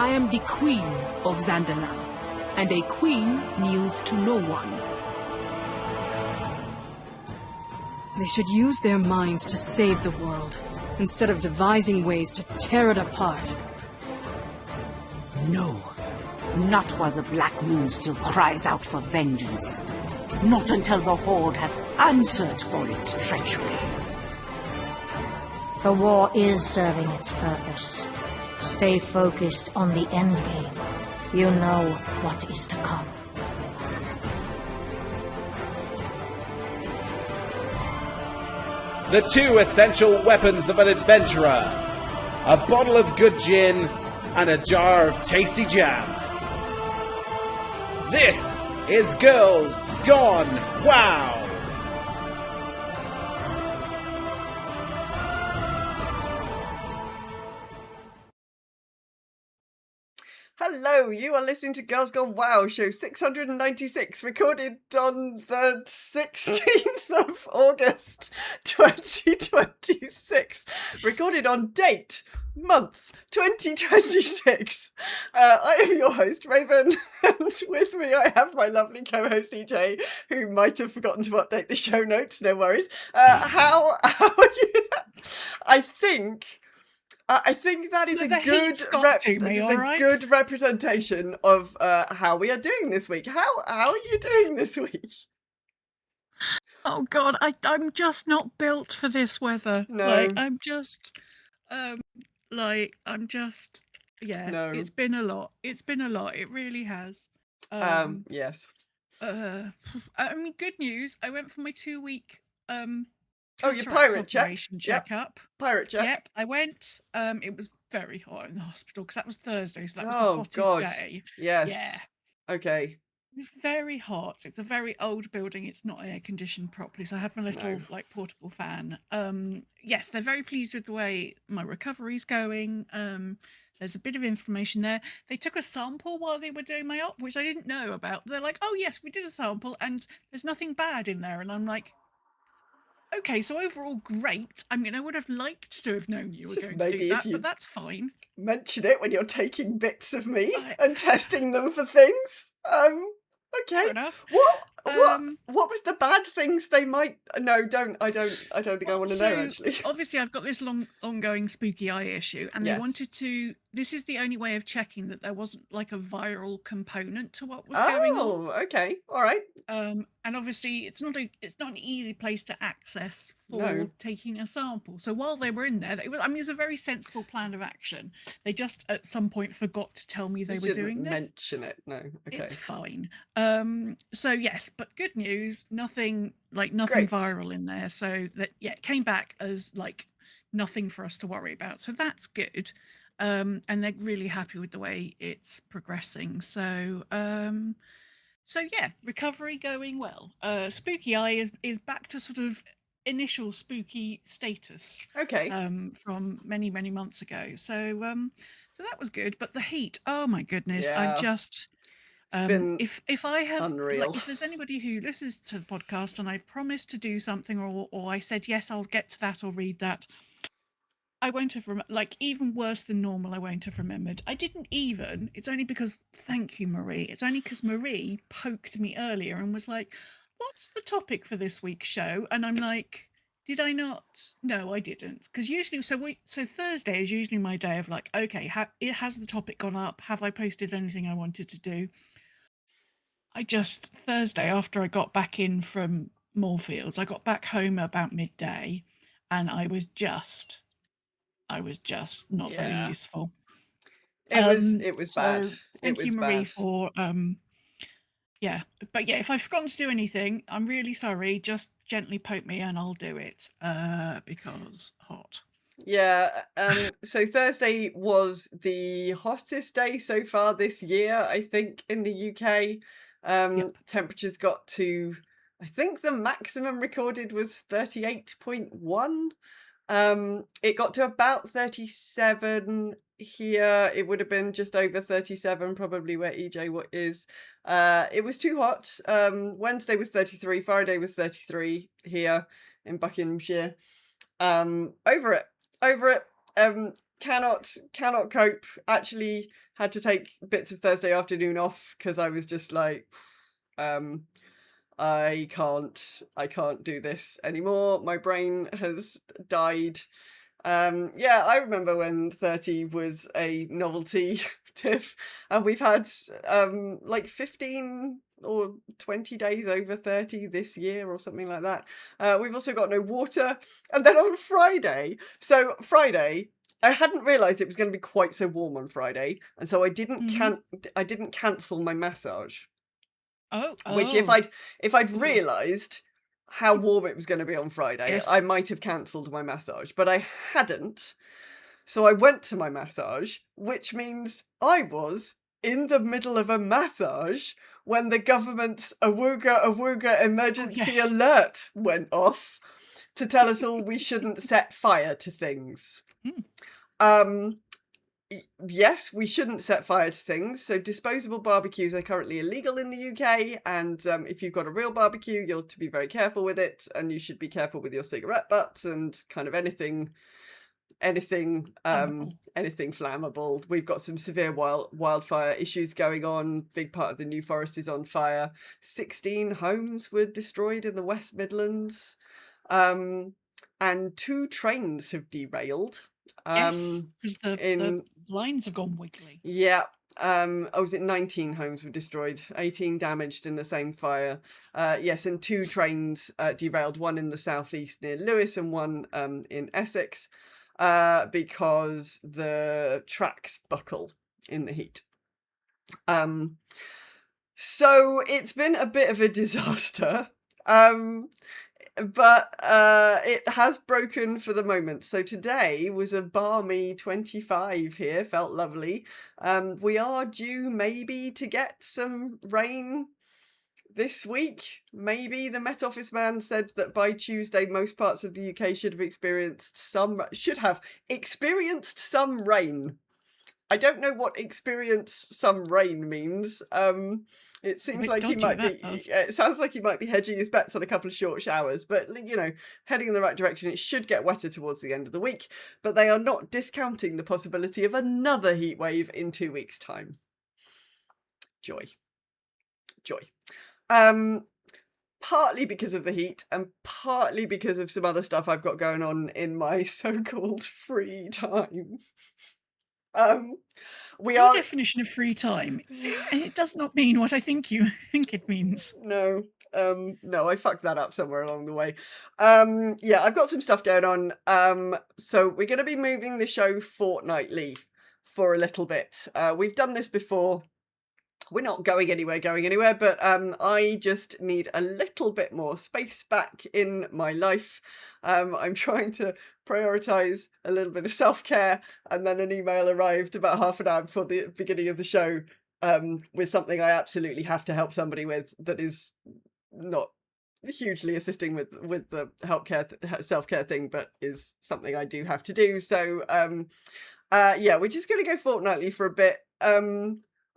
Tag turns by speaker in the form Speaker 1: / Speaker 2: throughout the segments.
Speaker 1: I am the Queen of Zandalar, and a queen kneels to no one.
Speaker 2: They should use their minds to save the world, instead of devising ways to tear it apart.
Speaker 3: No, not while the Black Moon still cries out for vengeance. Not until the Horde has answered for its treachery.
Speaker 4: The war is serving its purpose. Stay focused on the endgame. You know what is to come.
Speaker 5: The two essential weapons of an adventurer. A bottle of good gin and a jar of tasty jam. This is Girls Gone WoW!
Speaker 6: Hello, you are listening to Girls Gone WoW, show 696, recorded on the 16th of August, 2026. Recorded on date, month, 2026. I am your host, Raven, and with me I have my lovely co-host, EJ, who might have forgotten to update the show notes, no worries. How are you? I think that is good representation of how we are doing this week. How are you doing this week?
Speaker 7: Oh God, I'm just not built for this weather.
Speaker 6: No.
Speaker 7: No. It's been a lot. It really has.
Speaker 6: Yes.
Speaker 7: I mean, good news. I went for my 2-week
Speaker 6: your pirate
Speaker 7: operation checkup.
Speaker 6: Pirate check.
Speaker 7: Yep, I went. It was very hot in the hospital because that was Thursday, so that was the hottest day.
Speaker 6: Yes.
Speaker 7: Yeah.
Speaker 6: Okay.
Speaker 7: It was very hot. It's a very old building. It's not air conditioned properly, so I had my little portable fan. Yes, they're very pleased with the way my recovery's going. There's a bit of information there. They took a sample while they were doing my op, which I didn't know about. They're like, "Oh yes, we did a sample, and there's nothing bad in there." And I'm like, okay, so overall, great. I mean, I would have liked to have known you were going to do that, but that's fine.
Speaker 6: Mention it when you're taking bits of me and testing them for things. Okay.
Speaker 7: Fair enough.
Speaker 6: What was the bad things they might? No, don't. I don't think I want to know. Actually,
Speaker 7: obviously, I've got this ongoing spooky eye issue, and they wanted to. This is the only way of checking that there wasn't like a viral component to what was going on.
Speaker 6: Oh, okay, all right.
Speaker 7: And obviously, it's not an easy place to access for taking a sample. So while they were in there, it was a very sensible plan of action. They just at some point forgot to tell me they were doing this.
Speaker 6: Mention it. No, okay,
Speaker 7: it's fine. So yes, but good news, nothing viral in there. So that it came back as like nothing for us to worry about. So that's good. And they're really happy with the way it's progressing. So yeah, recovery going well. Spooky eye is back to sort of initial spooky status.
Speaker 6: Okay.
Speaker 7: From many months ago. So that was good. But the heat, oh my goodness,
Speaker 6: yeah.
Speaker 7: I just. If I have, if there's anybody who listens to the podcast and I've promised to do something or I said yes, I'll get to that or read that, I won't have even worse than normal. I won't have remembered. I didn't even. It's only because thank you, Marie. It's only because Marie poked me earlier and was like, "What's the topic for this week's show?" And I'm like, "Did I not? No, I didn't." Because usually, so Thursday is usually my day of like, okay, has the topic gone up? Have I posted anything I wanted to do? Thursday, after I got back in from Moorfields, I got back home about midday and I was just not very useful.
Speaker 6: It was bad.
Speaker 7: Thank you, Marie, for but if I've forgotten to do anything, I'm really sorry. Just gently poke me and I'll do it because hot.
Speaker 6: Yeah, so Thursday was the hottest day so far this year, I think, in the UK. Temperatures got to, I think the maximum recorded was 38.1. It got to about 37 here. It would have been just over 37, probably where EJ is. It was too hot. Wednesday was 33, Friday was 33 here in Buckinghamshire. Over it. cannot cope. Actually had to take bits of Thursday afternoon off because I was just like, I can't do this anymore. My brain has died. Yeah, I remember when 30 was a novelty, Tiff, and we've had like 15 or 20 days over 30 this year or something like that. We've also got no water. And then on Friday, I hadn't realised it was going to be quite so warm on Friday, and so I didn't cancel my massage. Which if I'd realised how warm it was going to be on Friday, I might have cancelled my massage, but I hadn't. So I went to my massage, which means I was in the middle of a massage when the government's awooga emergency alert went off to tell us all we shouldn't set fire to things. Yes, we shouldn't set fire to things. So disposable barbecues are currently illegal in the UK. And if you've got a real barbecue, you're to be very careful with it. And you should be careful with your cigarette butts and kind of anything flammable. We've got some severe wildfire issues going on. Big part of the New Forest is on fire. 16 homes were destroyed in the West Midlands. And 2 trains have derailed.
Speaker 7: Yes, because the lines have gone wiggly.
Speaker 6: Yeah. Was it 19 homes were destroyed, 18 damaged in the same fire. Yes, and 2 trains derailed, one in the southeast near Lewes and one in Essex, because the tracks buckle in the heat. So it's been a bit of a disaster. But it has broken for the moment. So today was a balmy 25 here, felt lovely. We are due maybe to get some rain this week. Maybe the Met Office man said that by Tuesday most parts of the UK should have experienced some rain. I don't know what experience some rain means. It seems like he might be. It sounds like he might be hedging his bets on a couple of short showers, but heading in the right direction. It should get wetter towards the end of the week, but they are not discounting the possibility of another heat wave in 2 weeks' time. Joy. Partly because of the heat, and partly because of some other stuff I've got going on in my so-called free time.
Speaker 7: Your definition of free time, it does not mean what I think you think it means.
Speaker 6: No, I fucked that up somewhere along the way. Yeah, I've got some stuff going on. So we're going to be moving the show fortnightly for a little bit. We've done this before. We're not going anywhere, but I just need a little bit more space back in my life. I'm trying to prioritise a little bit of self-care, and then an email arrived about half an hour before the beginning of the show with something I absolutely have to help somebody with that is not hugely assisting with the self-care thing, but is something I do have to do. So yeah, we're just going to go fortnightly for a bit.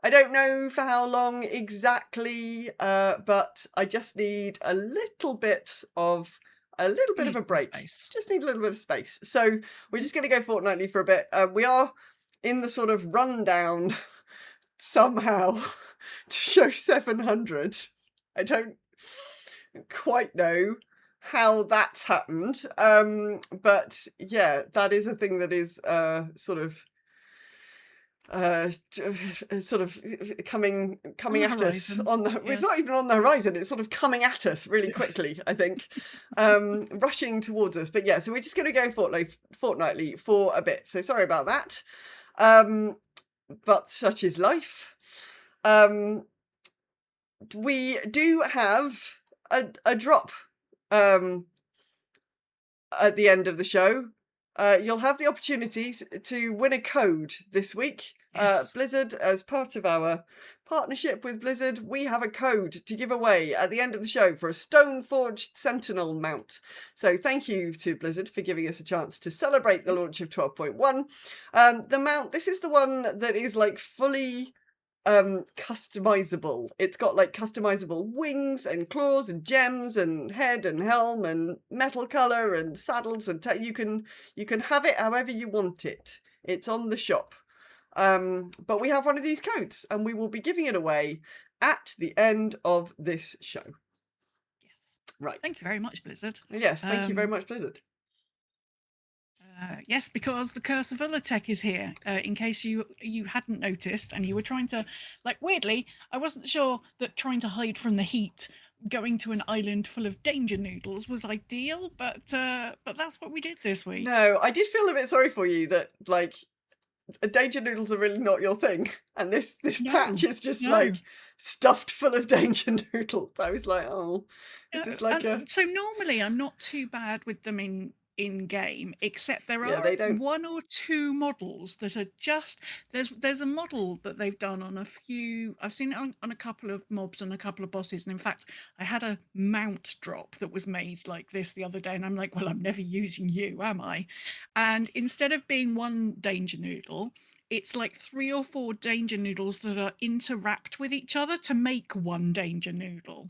Speaker 6: I don't know for how long exactly, but I just need a little bit of a break. Just need a little bit of space. So we're just going to go fortnightly for a bit. We are in the sort of rundown somehow to show 700. I don't quite know how that's happened. But yeah, that is a thing that is sort of coming at us on the It's not even on the horizon, it's sort of coming at us really quickly, I think. Rushing towards us. But yeah, so we're just going to go fortnightly for a bit, so sorry about that, but such is life. We do have a drop at the end of the show. You'll have the opportunity to win a code this week. Yes. Blizzard, as part of our partnership with Blizzard, we have a code to give away at the end of the show for a Stoneforged Sentinel mount. So thank you to Blizzard for giving us a chance to celebrate the launch of 12.1. The mount, this is the one that is like fully customizable. It's got like customizable wings and claws and gems and head and helm and metal color and saddles, and you can have it however you want it. It's on the shop. But we have one of these codes, and we will be giving it away at the end of this show.
Speaker 7: Yes.
Speaker 6: Right.
Speaker 7: Thank you very much, Blizzard.
Speaker 6: Yes, thank you very much, Blizzard.
Speaker 7: Yes, because the Curse of Ulatech is here. In case you hadn't noticed, and you were trying to, like, weirdly, I wasn't sure that trying to hide from the heat, going to an island full of danger noodles was ideal, but that's what we did this week.
Speaker 6: No, I did feel a bit sorry for you that, like, danger noodles are really not your thing, and this patch is just like stuffed full of danger noodles. I was like, oh, this is like
Speaker 7: So normally I'm not too bad with them in game, except there are one or two models that are just there's a model that they've done on a few. I've seen it on a couple of mobs and a couple of bosses, and in fact I had a mount drop that was made like this the other day, and I'm like, well, I'm never using you, am I? And instead of being one danger noodle, it's like 3 or 4 danger noodles that are interact with each other to make one danger noodle.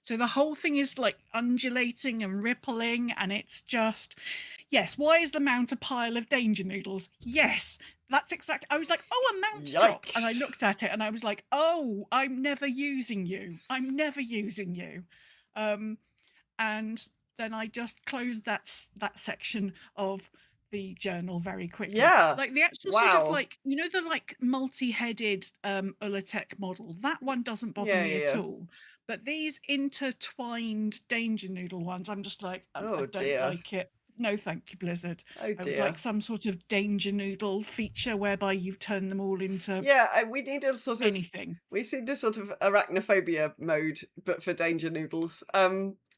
Speaker 7: So the whole thing is like undulating and rippling, and it's just, yes, why is the mount a pile of danger noodles? Yes, that's exactly. I was like, oh, a mount dropped. And I looked at it and I was like, oh, I'm never using you. I'm never using you. And then I just closed that section of the journal very quickly.
Speaker 6: Yeah.
Speaker 7: Like the actual sort of like, you know, the like multi-headed Ulatech model, that one doesn't bother me at all. But these intertwined danger noodle ones, I'm just like, I don't like it. No, thank you, Blizzard. I would like some sort of danger noodle feature whereby you turn them all into
Speaker 6: we need a sort of
Speaker 7: anything.
Speaker 6: We need a sort of arachnophobia mode, but for danger noodles.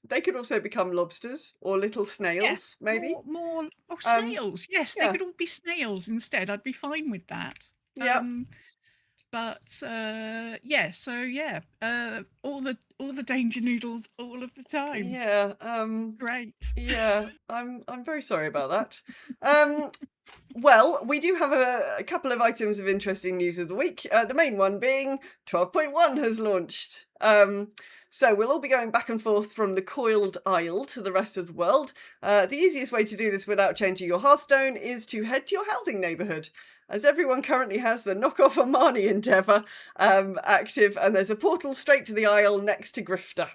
Speaker 6: They could also become lobsters or little snails, maybe.
Speaker 7: More snails. Yes, they could all be snails instead. I'd be fine with that.
Speaker 6: Yeah.
Speaker 7: But all the danger noodles all of the time.
Speaker 6: Yeah.
Speaker 7: Great.
Speaker 6: Yeah, I'm very sorry about that. Well, we do have a couple of items of interesting news of the week. The main one being 12.1 has launched. So we'll all be going back and forth from the Coiled Isle to the rest of the world. The easiest way to do this without changing your Hearthstone is to head to your housing neighbourhood, as everyone currently has the Knockoff Armani endeavour active, and there's a portal straight to the Isle next to Grifter.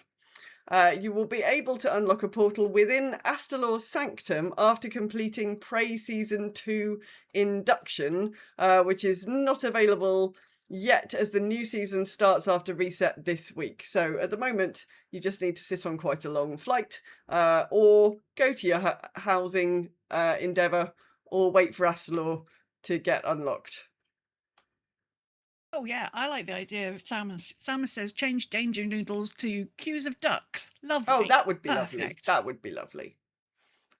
Speaker 6: You will be able to unlock a portal within Astalor's Sanctum after completing Prey Season 2 Induction, which is not available yet as the new season starts after reset this week. So at the moment, you just need to sit on quite a long flight, or go to your housing endeavour, or wait for Astalor to get unlocked.
Speaker 7: Oh yeah, I like the idea of Samus says change danger noodles to queues of ducks. Lovely.
Speaker 6: Oh, that would be lovely. That would be lovely.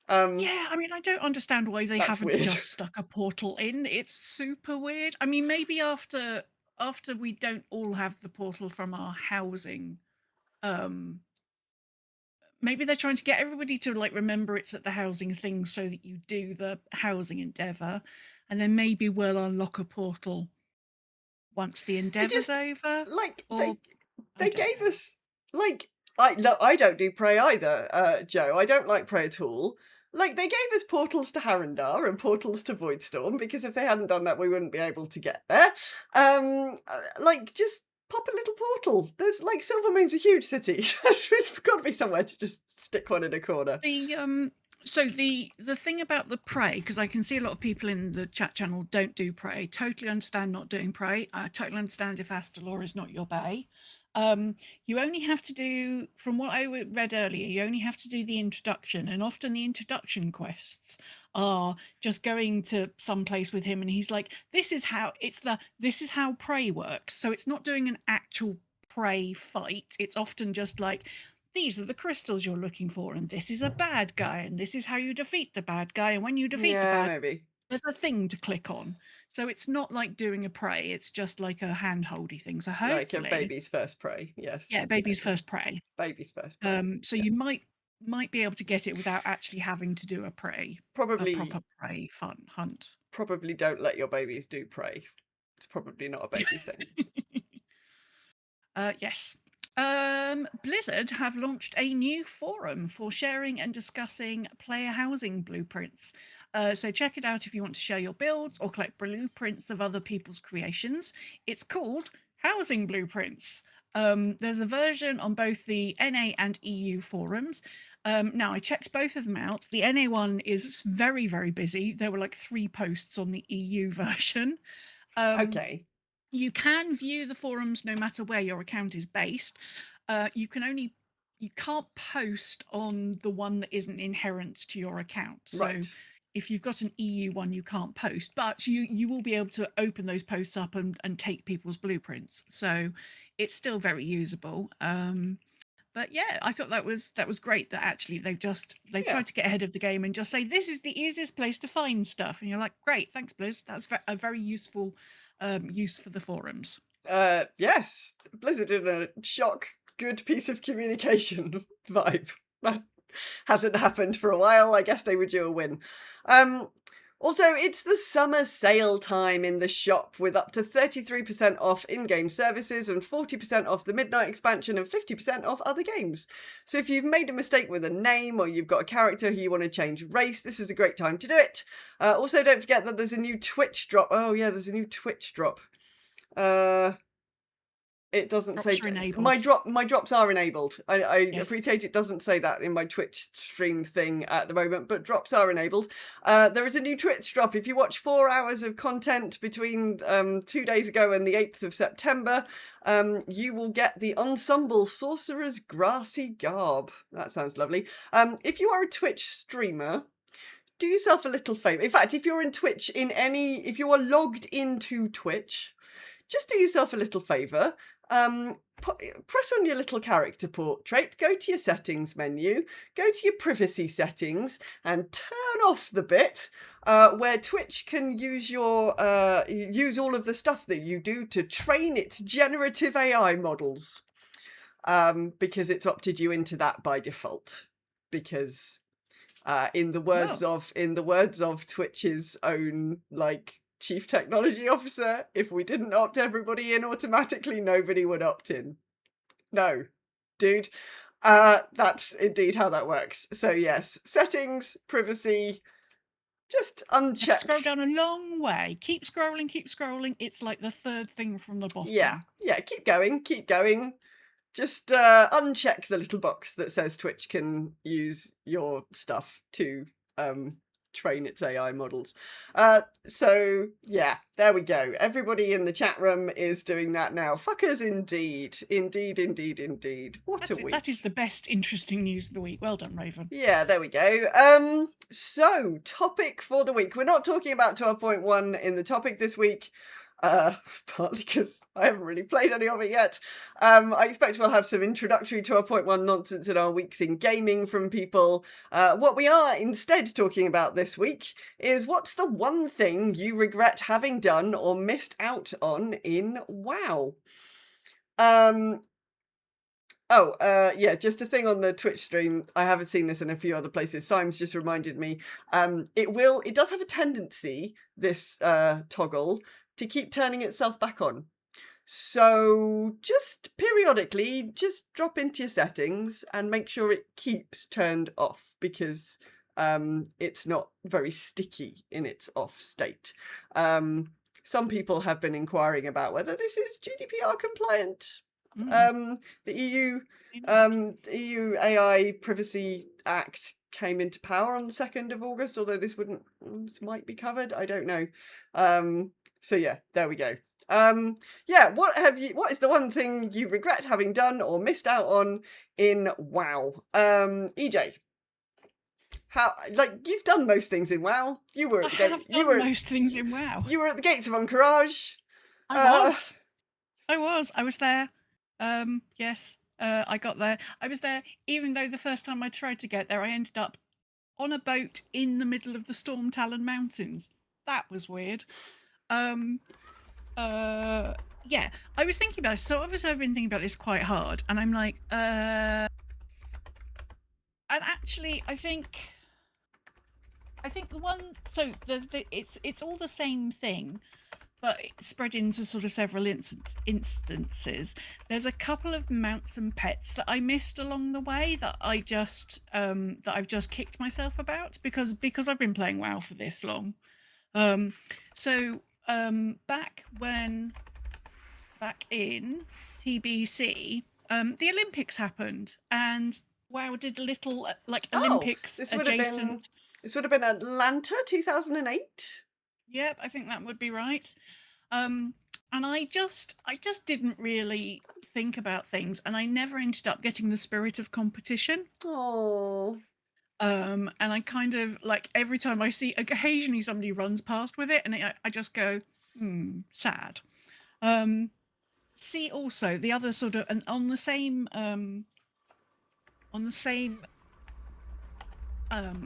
Speaker 7: Yeah, I mean, I don't understand why they haven't just stuck a portal in. It's super weird. I mean, maybe after we don't all have the portal from our housing, maybe they're trying to get everybody to like remember it's at the housing thing so that you do the housing endeavour, and then maybe we'll unlock a portal once the endeavour's over.
Speaker 6: Like they gave us like I don't do Prey either, Joe. I don't like Prey at all. Like they gave us portals to Harrendar and portals to Voidstorm, because if they hadn't done that, we wouldn't be able to get there. Like just pop a little portal. There's like Silvermoon's a huge city. It's got to be somewhere to just stick one in a corner.
Speaker 7: So the thing about the Prey, because I can see a lot of people in the chat channel don't do Prey. Totally understand not doing Prey. I totally understand if Astalor is not your bay. You only have to do, from what I read earlier, you only have to do the introduction, and often the introduction quests are just going to some place with him, and he's like, this is how Prey works. So it's not doing an actual Prey fight. It's often just like, these are the crystals you're looking for, and this is a bad guy, and this is how you defeat the bad guy, and when you defeat the bad guy, there's a thing to click on. So it's not like doing a Prey, it's just like a hand-holdy thing. So hopefully,
Speaker 6: like a baby's first Prey, yes.
Speaker 7: Yeah, baby's first Prey.
Speaker 6: Baby's first Prey.
Speaker 7: So you might be able to get it without actually having to do a Prey.
Speaker 6: Probably
Speaker 7: a proper Prey hunt.
Speaker 6: Probably don't let your babies do Prey. It's probably not a baby thing.
Speaker 7: Yes. Blizzard have launched a new forum for sharing and discussing player housing blueprints. So check it out if you want to share your builds or collect blueprints of other people's creations. It's called Housing Blueprints. There's a version on both the NA and EU forums. Now, I checked both of them out. The NA one is very, very busy. There were like 3 posts on the EU version.
Speaker 6: Okay.
Speaker 7: You can view the forums no matter where your account is based. You can't post on the one that isn't inherent to your account.
Speaker 6: Right.
Speaker 7: So if you've got an EU one, you can't post, but you will be able to open those posts up and take people's blueprints. So it's still very usable. But yeah, I thought that was great that actually they've tried to get ahead of the game and just say this is the easiest place to find stuff, and you're like, great, thanks, Blizz. That's a very useful use for the forums.
Speaker 6: Yes, Blizzard did a good piece of communication vibe. That hasn't happened for a while. I guess they were due a win. Also, it's the summer sale time in the shop with up to 33% off in-game services and 40% off the Midnight expansion and 50% off other games. So if you've made a mistake with a name or you've got a character who you want to change race, this is a great time to do it. Also, don't forget that there's a new Twitch drop. Oh yeah, there's a new Twitch drop. It doesn't
Speaker 7: drops
Speaker 6: say my drops are enabled. I
Speaker 7: Yes.
Speaker 6: appreciate it doesn't say that in my Twitch stream thing at the moment, but drops are enabled. There is a new Twitch drop. If you watch 4 hours of content between 2 days ago and the 8th of September, you will get the Ensemble Sorcerer's Grassy Garb. That sounds lovely. If you are a Twitch streamer, do yourself a little favour. In fact, if you're in Twitch if you are logged into Twitch, just do yourself a little favour. Press on your little character portrait, go to your settings menu, go to your privacy settings, and turn off the bit where Twitch can use use all of the stuff that you do to train its generative AI models, because it's opted you into that by default. Because in the words of Twitch's own Chief Technology Officer, if we didn't opt everybody in automatically, nobody would opt in. No, dude. That's indeed how that works. So yes, settings, privacy, just uncheck.
Speaker 7: Scroll down a long way. Keep scrolling. It's like the 3rd thing from the bottom.
Speaker 6: Yeah, keep going. Just uncheck the little box that says Twitch can use your stuff to train its AI models. So yeah, there we go. Everybody in the chat room is doing that now. Fuckers indeed. Indeed. What a week.
Speaker 7: That is the best interesting news of the week. Well done, Raven.
Speaker 6: Yeah, there we go. So topic for the week. We're not talking about 12.1 in the topic this week. Partly because I haven't really played any of it yet. I expect we'll have some introductory 12.1 nonsense in our weeks in gaming from people. What we are instead talking about this week is what's the one thing you regret having done or missed out on in WoW? Yeah, just a thing on the Twitch stream. I haven't seen this in a few other places. Simon's just reminded me. It does have a tendency, this toggle, to keep turning itself back on. So just periodically, just drop into your settings and make sure it keeps turned off, because it's not very sticky in its off state. Some people have been inquiring about whether this is GDPR compliant. The EU AI Privacy Act came into power on the 2nd of August, although this might be covered. I don't know. So yeah, there we go. What is the one thing you regret having done or missed out on in WoW? EJ, you've done most things in WoW. You were at the gate. You were
Speaker 7: most things in WoW.
Speaker 6: You were at the gates of Encourage.
Speaker 7: I was there. Yes. I got there. I was there, even though the first time I tried to get there, I ended up on a boat in the middle of the Storm Talon Mountains. That was weird. Yeah, I was thinking about this. So obviously I've been thinking about this quite hard, and I'm like, and actually I think the one, so it's all the same thing, but spread into sort of several instances. There's a couple of mounts and pets that I missed along the way that I've just kicked myself about because I've been playing WoW for this long. Back in TBC, the Olympics happened, and WoW did a little Olympics adjacent.
Speaker 6: This would have been Atlanta 2008.
Speaker 7: Yep, I think that would be right. And I just didn't really think about things, and I never ended up getting the spirit of competition.
Speaker 6: Oh.
Speaker 7: And I kind of every time I see, occasionally somebody runs past with it, and I just go, sad. See, also the other sort of, and on the same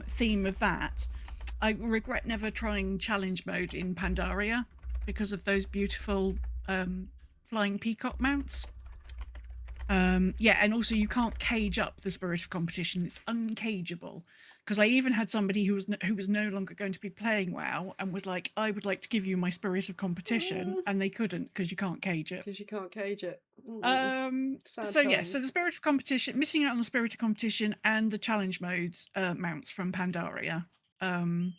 Speaker 7: theme of that, I regret never trying challenge mode in Pandaria because of those beautiful flying peacock mounts. And also you can't cage up the spirit of competition; it's uncageable. Because I even had somebody who was no longer going to be playing WoW and was like, "I would like to give you my spirit of competition," and they couldn't because you can't cage it.
Speaker 6: Because you can't cage it.
Speaker 7: So the spirit of competition, missing out on the spirit of competition, and the challenge modes mounts from Pandaria. I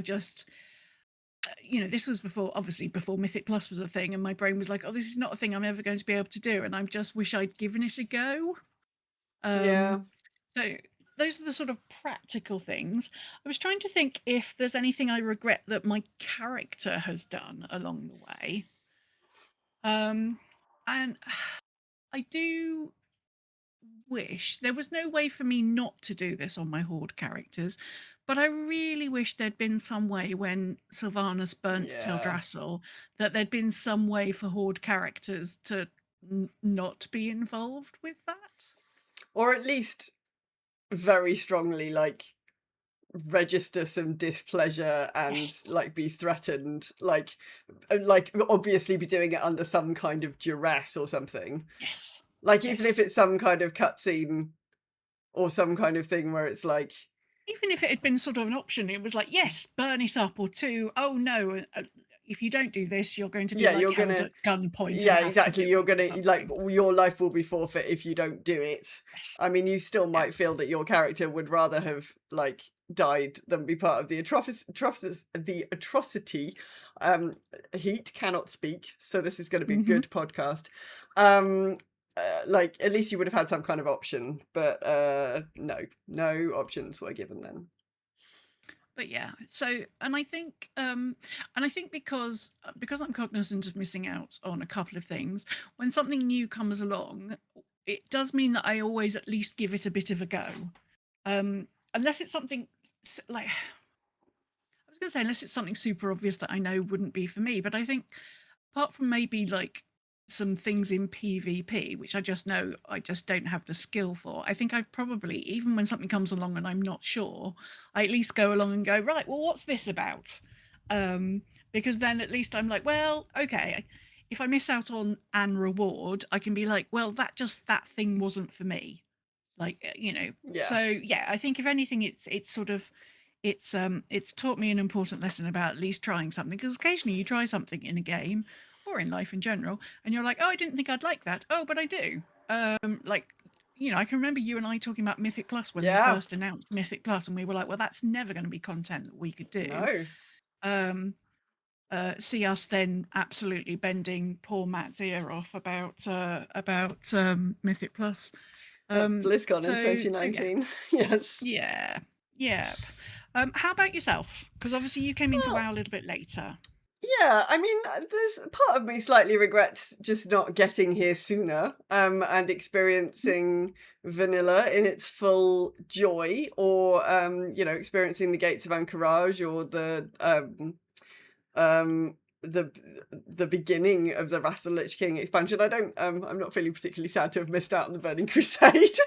Speaker 7: just, this was before Mythic Plus was a thing, and my brain was like, "Oh, this is not a thing I'm ever going to be able to do," and I just wish I'd given it a go. So those are the sort of practical things. I was trying to think if there's anything I regret that my character has done along the way. And I do wish there was no way for me not to do this on my Horde characters, but I really wish there'd been some way when Sylvanas burnt Teldrassil that there'd been some way for Horde characters to not be involved with that.
Speaker 6: Or at least very strongly register some displeasure and be threatened, obviously be doing it under some kind of duress or something.
Speaker 7: Yes.
Speaker 6: Even if it's some kind of cutscene or some kind of thing where it's
Speaker 7: even if it had been sort of an option, it was yes, burn it up, or two, oh no, if you don't do this, you're going to be you're held at gunpoint.
Speaker 6: Yeah, exactly. You're gonna your life will be forfeit if you don't do it.
Speaker 7: Yes.
Speaker 6: I mean, you still might feel that your character would rather have died than be part of the atrocity. Heat cannot speak, so this is going to be a good podcast. At least you would have had some kind of option, but no options were given then.
Speaker 7: But yeah, so and I think because I'm cognizant of missing out on a couple of things, when something new comes along, it does mean that I always at least give it a bit of a go, unless it's something unless it's something super obvious that I know wouldn't be for me. But I think apart from maybe some things in PvP, which I just know I just don't have the skill for, I think I probably, even when something comes along and I'm not sure, I at least go along and go, right, well, what's this about? Because then at least I'm well, okay, if I miss out on an reward, I can be well, that thing wasn't for me. So yeah, I think if anything, it's sort of, it's taught me an important lesson about at least trying something, because occasionally you try something in a game or in life in general, and you're oh, I didn't think I'd like that. Oh, but I do. I can remember you and I talking about Mythic Plus when they first announced Mythic Plus, and we were well, that's never going to be content that we could do. No. See us then absolutely bending poor Matt's ear off about Mythic Plus.
Speaker 6: BlizzCon in 2019. Yes.
Speaker 7: Yeah. How about yourself? Because obviously you came into WoW a little bit later.
Speaker 6: Yeah, I mean, there's part of me slightly regrets just not getting here sooner, and experiencing vanilla in its full joy, or experiencing the Gates of Anchorage, or the beginning of the Wrath of the Lich King expansion. I'm not feeling particularly sad to have missed out on the Burning Crusade.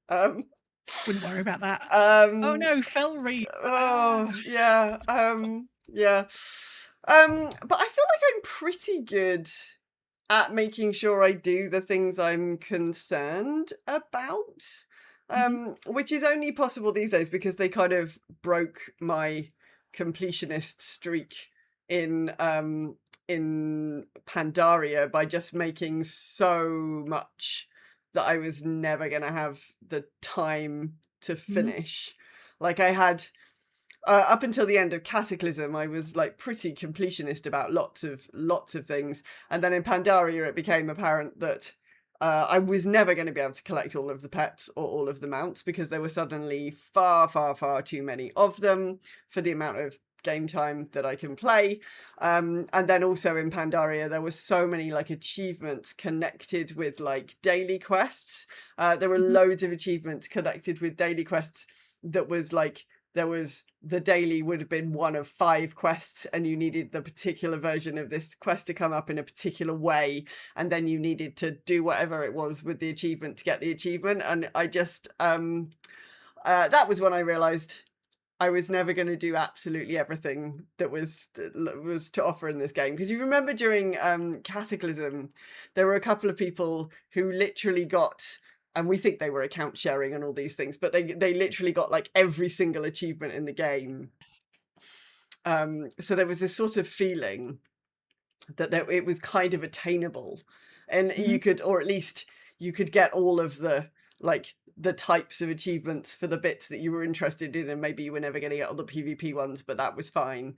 Speaker 7: Wouldn't worry about that. Oh no, Fel Reed.
Speaker 6: Oh yeah. Yeah. But I feel like I'm pretty good at making sure I do the things I'm concerned about, which is only possible these days because they kind of broke my completionist streak in Pandaria by just making so much that I was never going to have the time to finish. Like I had up until the end of Cataclysm, I was like pretty completionist about lots of things, and then in Pandaria it became apparent that I was never going to be able to collect all of the pets or all of the mounts because there were suddenly far, far, far too many of them for the amount of game time that I can play. And then also in Pandaria, there were so many like achievements connected with like daily quests. There were loads of achievements connected with daily quests that was like, the daily would have been one of 5 quests and you needed the particular version of this quest to come up in a particular way, and then you needed to do whatever it was with the achievement to get the achievement. And I just that was when I realized I was never going to do absolutely everything that was to offer in this game. Because you remember during Cataclysm, there were a couple of people who literally got, and we think they were account sharing and all these things, but they literally got like every single achievement in the game. So there was this sort of feeling that it was kind of attainable, and you could, or at least you could get all of the like the types of achievements for the bits that you were interested in, and maybe you were never going to get all the PvP ones, but that was fine.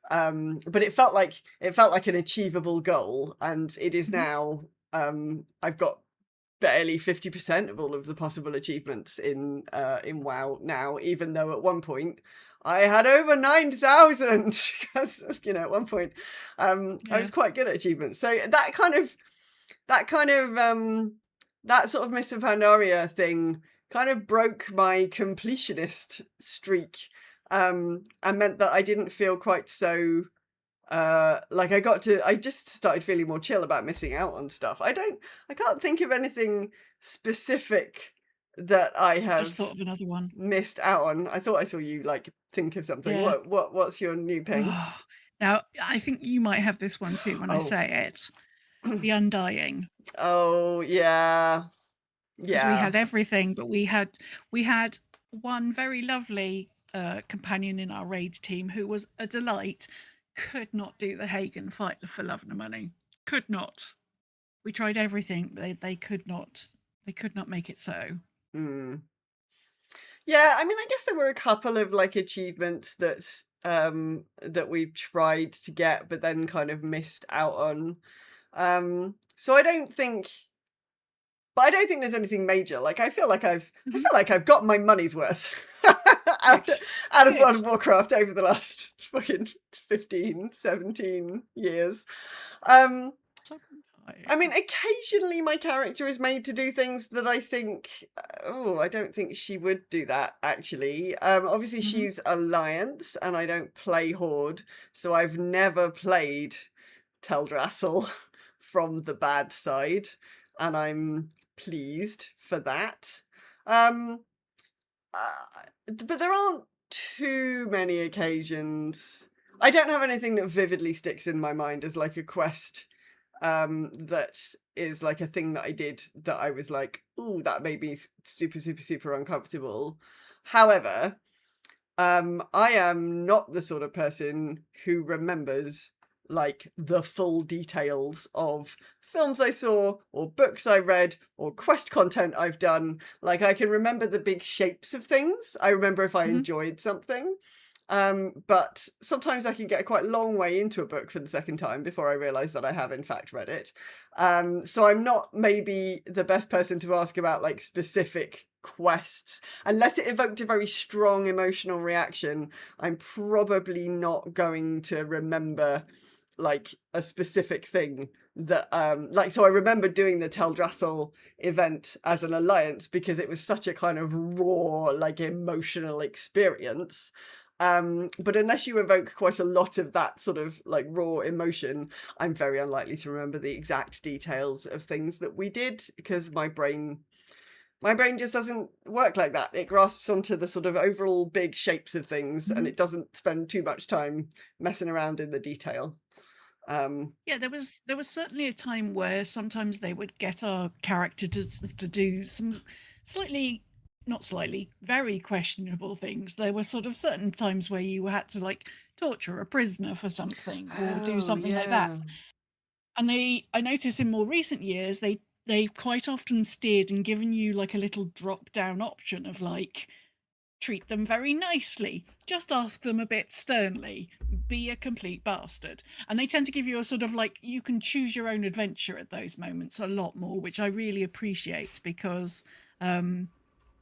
Speaker 6: But it felt like an achievable goal, and it is now. I've got barely 50% of all of the possible achievements in WoW now, even though at one point I had over 9,000 because at one point I was quite good at achievements. So that sort of Miss Pandaria thing kind of broke my completionist streak, and meant that I didn't feel quite so like I just started feeling more chill about missing out on stuff. I can't think of anything specific that I have
Speaker 7: just thought of another one
Speaker 6: missed out on. I thought I saw you like think of something. Yeah. What's your new ping?
Speaker 7: Now I think you might have this one too when I say it. The Undying.
Speaker 6: Oh yeah.
Speaker 7: Because we had everything, but we had one very lovely companion in our raid team who was a delight. Could not do the Hagen fight for love nor money. Could not. We tried everything, but they could not. They could not make it so.
Speaker 6: Yeah, I mean, I guess there were a couple of like achievements that we've tried to get, but then kind of missed out on. So I don't think there's anything major. Like I feel like I've got my money's worth out of World of Warcraft over the last fucking 15, 17 years. I mean, occasionally my character is made to do things that I think, I don't think she would do that, actually. Obviously, she's Alliance, and I don't play Horde, so I've never played Teldrassil from the bad side, and I'm pleased for that. But there aren't too many occasions. I don't have anything that vividly sticks in my mind as like a quest that is like a thing that I did that I was like, ooh, that made me super, super, super uncomfortable. However, I am not the sort of person who remembers like the full details of films I saw or books I read or quest content I've done. Like I can remember the big shapes of things. I remember if I enjoyed something. But sometimes I can get quite a long way into a book for the second time before I realise that I have in fact read it. So I'm not maybe the best person to ask about like specific quests. Unless it evoked a very strong emotional reaction, I'm probably not going to remember like a specific thing that so I remember doing the Teldrassil event as an Alliance because it was such a kind of raw, like emotional experience. But unless you evoke quite a lot of that sort of like raw emotion, I'm very unlikely to remember the exact details of things that we did because my brain just doesn't work like that. It grasps onto the sort of overall big shapes of things and it doesn't spend too much time messing around in the detail.
Speaker 7: Yeah, there was certainly a time where sometimes they would get our character to do some very questionable things. There were sort of certain times where you had to like torture a prisoner for something or do something like that. And I notice in more recent years, they've quite often steered and given you like a little drop down option of like, treat them very nicely, just ask them a bit sternly, be a complete bastard. And they tend to give you a sort of like, you can choose your own adventure at those moments a lot more, which I really appreciate because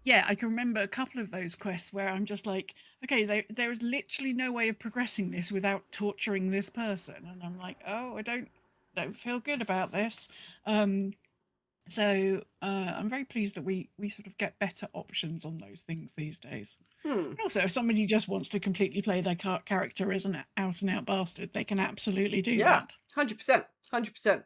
Speaker 7: yeah, I can remember a couple of those quests where I'm just like, okay, there is literally no way of progressing this without torturing this person, and I'm like, oh, I don't feel good about this. So I'm very pleased that we sort of get better options on those things these days. And also, if somebody just wants to completely play their character as an out-and-out bastard, they can absolutely do that.
Speaker 6: 100%. 100%.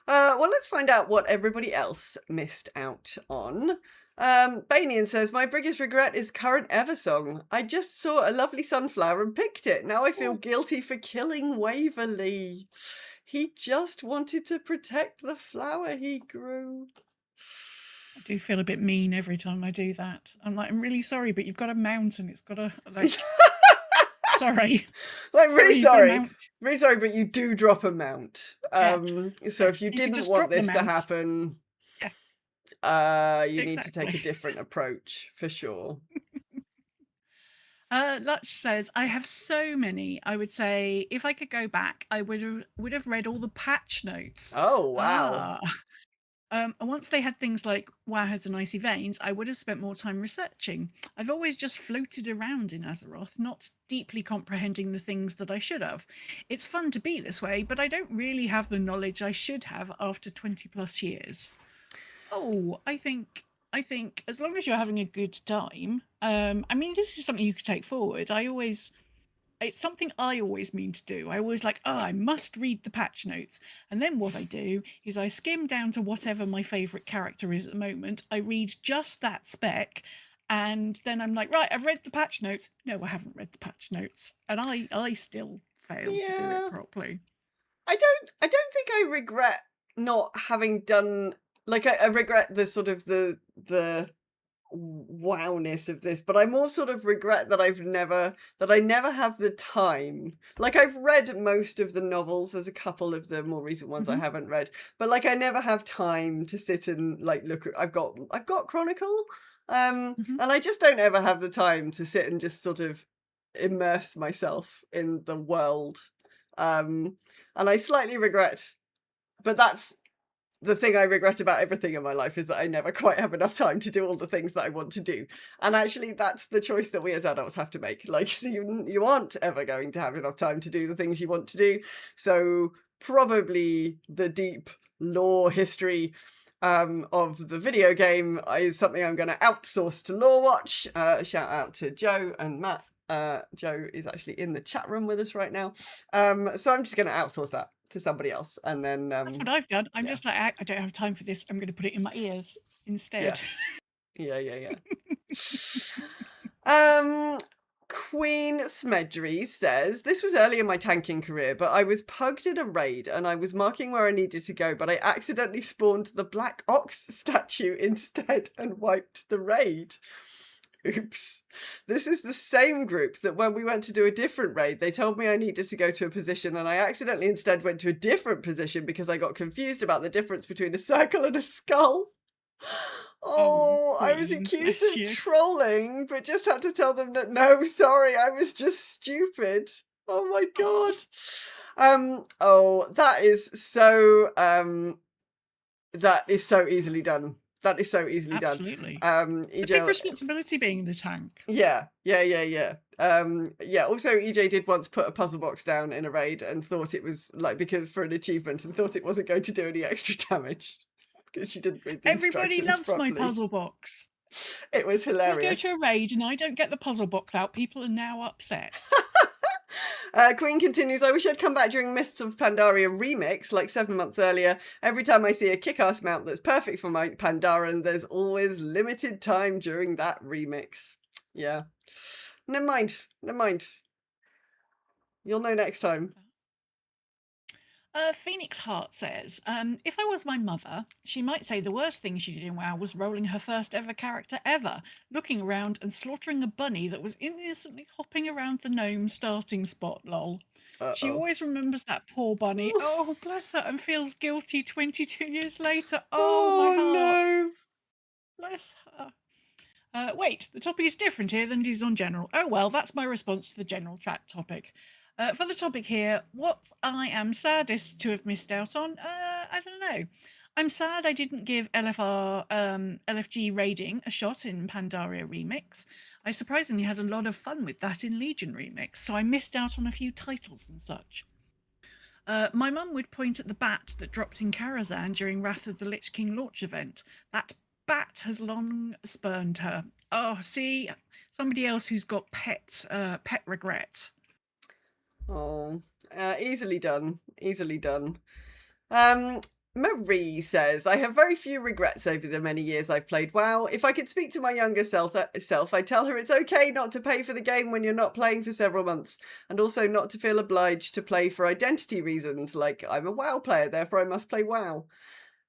Speaker 6: Well, let's find out what everybody else missed out on. Banian says, my biggest regret is current Eversong. I just saw a lovely sunflower and picked it. Now I feel guilty for killing Waverley. He just wanted to protect the flower he grew.
Speaker 7: I do feel a bit mean every time I do that. I'm like, I'm really sorry, but you've got a mount and it's got a, like... Sorry.
Speaker 6: Like, really sorry. Really sorry, but you do drop a mount. So if you didn't want this to happen, you need to take a different approach, for sure.
Speaker 7: Lutch says, I have so many. I would say if I could go back, I would have read all the patch notes.
Speaker 6: Oh, wow.
Speaker 7: And once they had things like Wowheads and Icy Veins, I would have spent more time researching. I've always just floated around in Azeroth, not deeply comprehending the things that I should have. It's fun to be this way, but I don't really have the knowledge I should have after 20 plus years. Oh, I think as long as you're having a good time, I mean, this is something you could take forward. It's something I always mean to do. I always like, oh, I must read the patch notes. And then what I do is I skim down to whatever my favourite character is at the moment. I read just that spec. And then I'm like, right, I've read the patch notes. No, I haven't read the patch notes. And I still fail to do it properly.
Speaker 6: I don't think I regret not having done... Like, I regret the sort of the wowness of this, but I more sort of regret that I never have the time. Like, I've read most of the novels. There's a couple of the more recent ones I haven't read, but like, I never have time to sit and like look at... I've got Chronicle, and I just don't ever have the time to sit and just sort of immerse myself in the world. And I slightly regret, but that's the thing I regret about everything in my life, is that I never quite have enough time to do all the things that I want to do. And actually, that's the choice that we as adults have to make. Like, you aren't ever going to have enough time to do the things you want to do. So probably the deep lore history of the video game is something I'm going to outsource to Lore Watch. Shout out to Joe and Matt. Joe is actually in the chat room with us right now. So I'm just going to outsource that to somebody else, and then
Speaker 7: that's what I've done. I'm just like, I don't have time for this. I'm going to put it in my ears instead.
Speaker 6: Yeah. Queen Smedgery says, this was early in my tanking career, but I was pugged in a raid and I was marking where I needed to go, but I accidentally spawned the Black Ox statue instead and wiped the raid. Oops. This is the same group that when we went to do a different raid, they told me I needed to go to a position, and I accidentally instead went to a different position because I got confused about the difference between a circle and a skull. I was accused of trolling, but just had to tell them that no, sorry, I was just stupid. Oh my god. That is so easily done. That is so easily done.
Speaker 7: Absolutely. It's a big responsibility being the tank.
Speaker 6: Yeah. Also, EJ did once put a puzzle box down in a raid and thought it was like, because for an achievement, and thought it wasn't going to do any extra damage because she didn't read the
Speaker 7: Everybody loves
Speaker 6: properly.
Speaker 7: my puzzle box.
Speaker 6: It was hilarious.
Speaker 7: I go to a raid and I don't get the puzzle box out. People are now upset.
Speaker 6: Queen continues, I wish I'd come back during Mists of Pandaria remix, like 7 months earlier. Every time I see a kick-ass mount that's perfect for my Pandaren, there's always limited time during that remix. Yeah. Never mind. You'll know next time.
Speaker 7: Phoenix Heart says, if I was my mother, she might say the worst thing she did in WoW was rolling her first ever character ever, looking around and slaughtering a bunny that was innocently hopping around the gnome starting spot, lol. She always remembers that poor bunny. Oh, bless her, and feels guilty 22 years later. Oh, my heart.
Speaker 6: No.
Speaker 7: Bless her. Wait, the topic is different here than it is on general. Oh well, that's my response to the general chat topic. For the topic here, what I am saddest to have missed out on, I don't know. I'm sad I didn't give LFG raiding a shot in Pandaria Remix. I surprisingly had a lot of fun with that in Legion Remix, so I missed out on a few titles and such. My mum would point at the bat that dropped in Karazhan during Wrath of the Lich King launch event. That bat has long spurned her. Oh, see, somebody else who's got pet regret.
Speaker 6: Oh, easily done. Easily done. Marie says, I have very few regrets over the many years I've played WoW. If I could speak to my younger self, I'd tell her it's okay not to pay for the game when you're not playing for several months, and also not to feel obliged to play for identity reasons, like I'm a WoW player, therefore I must play WoW.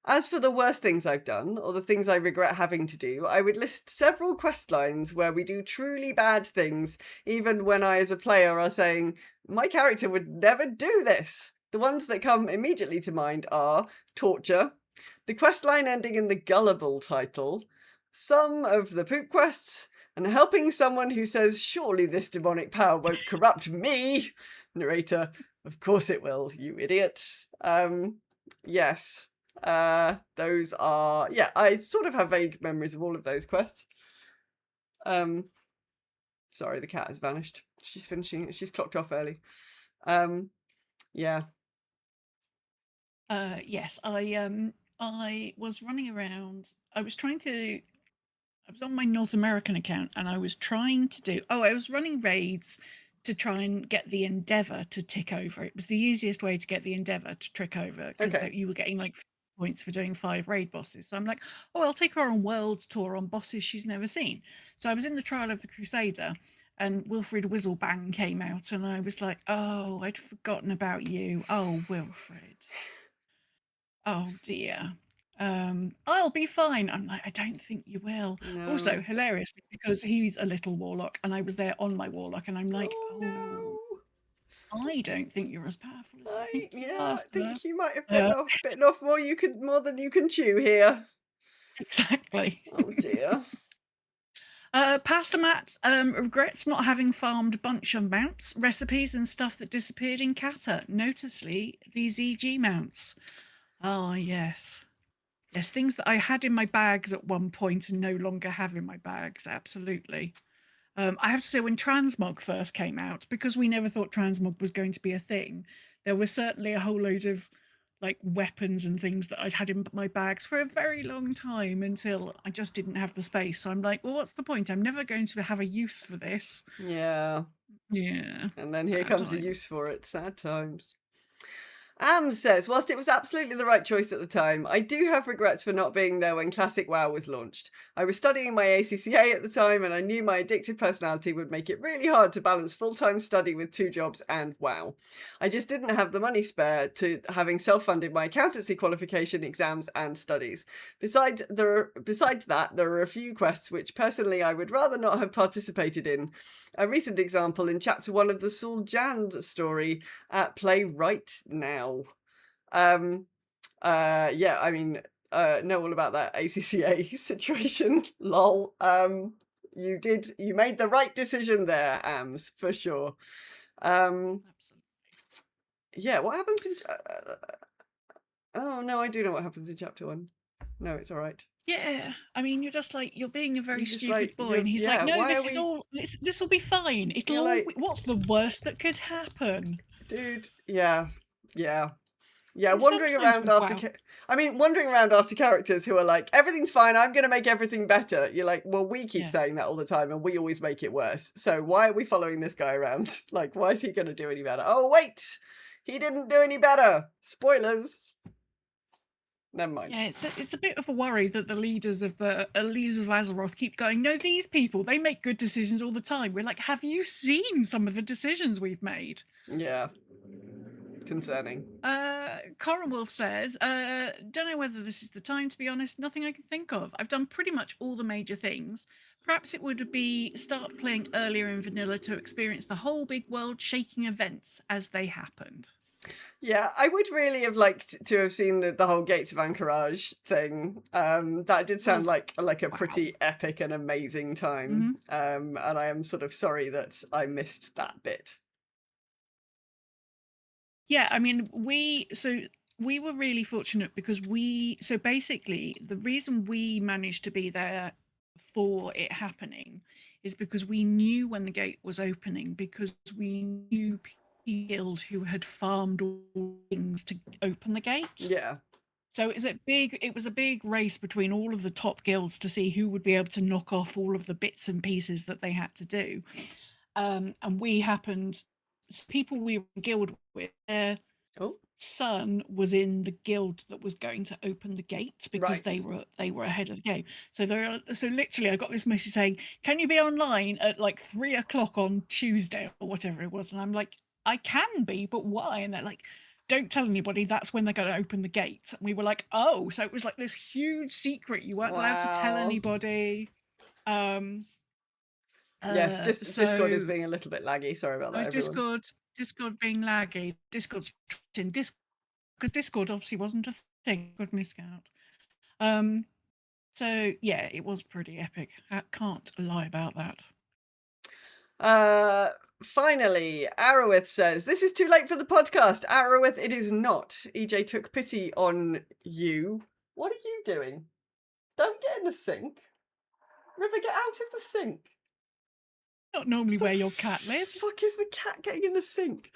Speaker 6: As for the worst things I've done, or the things I regret having to do, I would list several quest lines where we do truly bad things, even when I as a player are saying, my character would never do this. The ones that come immediately to mind are torture, the questline ending in the gullible title, some of the poop quests, and helping someone who says, surely this demonic power won't corrupt me. Narrator, of course it will, you idiot. Yes. Those are, yeah, I sort of have vague memories of all of those quests. Sorry, the cat has vanished. She's clocked off early. Yeah.
Speaker 7: Yes, I was running around. I was on my North American account and I was trying to do, I was running raids to try and get the Endeavour to tick over. It was the easiest way to get the Endeavour to tick over because you were getting like points for doing 5 raid bosses. So I'm like, I'll take her on world tour on bosses she's never seen. So I was in the Trial of the Crusader and Wilfred Whizzelbang came out and I was like, I'd forgotten about you. Oh, Wilfred. Oh dear. I'll be fine. I'm like, I don't think you will. No. Also, hilariously, because he's a little warlock and I was there on my warlock and I'm like, no. I don't think you're as powerful as you think you are.
Speaker 6: I think you might have bitten off more than you can chew here.
Speaker 7: Exactly.
Speaker 6: Oh dear.
Speaker 7: Pastor Matt regrets not having farmed a bunch of mounts, recipes and stuff that disappeared in Kata. Noticeably, these EG mounts. Oh, yes. Yes, things that I had in my bags at one point and no longer have in my bags, absolutely. I have to say, when Transmog first came out, because we never thought Transmog was going to be a thing, there was certainly a whole load of like weapons and things that I'd had in my bags for a very long time until I just didn't have the space. So I'm like, well, what's the point? I'm never going to have a use for this.
Speaker 6: Yeah.
Speaker 7: Yeah.
Speaker 6: And then here comes a use for it. Sad times. Says, whilst it was absolutely the right choice at the time, I do have regrets for not being there when Classic WoW was launched. I was studying my ACCA at the time and I knew my addictive personality would make it really hard to balance full-time study with 2 jobs and WoW. I just didn't have the money spare to having self-funded my accountancy qualification, exams and studies. Besides that, there are a few quests which personally I would rather not have participated in. A recent example in chapter 1 of the Sul Jand story at play right now. Yeah, I mean, know all about that ACCA situation. Lol. You made the right decision there, Ams, for sure. Yeah, what happens in oh no, I do know what happens in chapter 1. No, it's all right.
Speaker 7: Yeah, I mean, you're just like, you're being a very stupid boy, and he's like, no, this will be fine. What's the worst that could happen?
Speaker 6: Dude, yeah. Wandering around after characters who are like, everything's fine, I'm going to make everything better. You're like, well, we keep saying that all the time, and we always make it worse. So why are we following this guy around? Like, why is he going to do any better? Oh, wait, he didn't do any better. Spoilers. Never mind.
Speaker 7: Yeah, it's a bit of a worry that the leaders of Azeroth keep going, no, these people, they make good decisions all the time. We're like, have you seen some of the decisions we've made?
Speaker 6: Yeah. concerning.
Speaker 7: Corin Wolf says, don't know whether this is the time, to be honest. Nothing I can think of. I've done pretty much all the major things. Perhaps it would be start playing earlier in vanilla to experience the whole big world-shaking events as they happened.
Speaker 6: Yeah, I would really have liked to have seen the whole Gates of Anchorage thing. That did sound like a pretty epic and amazing time. And I am sort of sorry that I missed that bit.
Speaker 7: Yeah, I mean, we were really fortunate because basically the reason we managed to be there for it happening is because we knew when the gate was opening, because we knew guild who had farmed all things to open the gate.
Speaker 6: Yeah.
Speaker 7: So it was a big race between all of the top guilds to see who would be able to knock off all of the bits and pieces that they had to do. And people we were in guild with, their son was in the guild that was going to open the gate because they were ahead of the game. So literally I got this message saying, can you be online at like 3:00 on Tuesday or whatever it was? And I'm like, I can be, but why? And they're like, don't tell anybody, that's when they're going to open the gate. And we were like, oh, so it was like this huge secret. You weren't allowed to tell anybody.
Speaker 6: Yes, Discord is being a little bit laggy. Sorry about that, everyone.
Speaker 7: Discord being laggy. Discord's in because Discord obviously wasn't a thing. Goodness out. So yeah, it was pretty epic. I can't lie about
Speaker 6: that. Finally, Arrowith says, this is too late for the podcast. Arrowith, it is not. EJ took pity on you. What are you doing? Don't get in the sink. River, get out of the sink.
Speaker 7: Not normally where your cat lives.
Speaker 6: Fuck is the cat getting in the sink?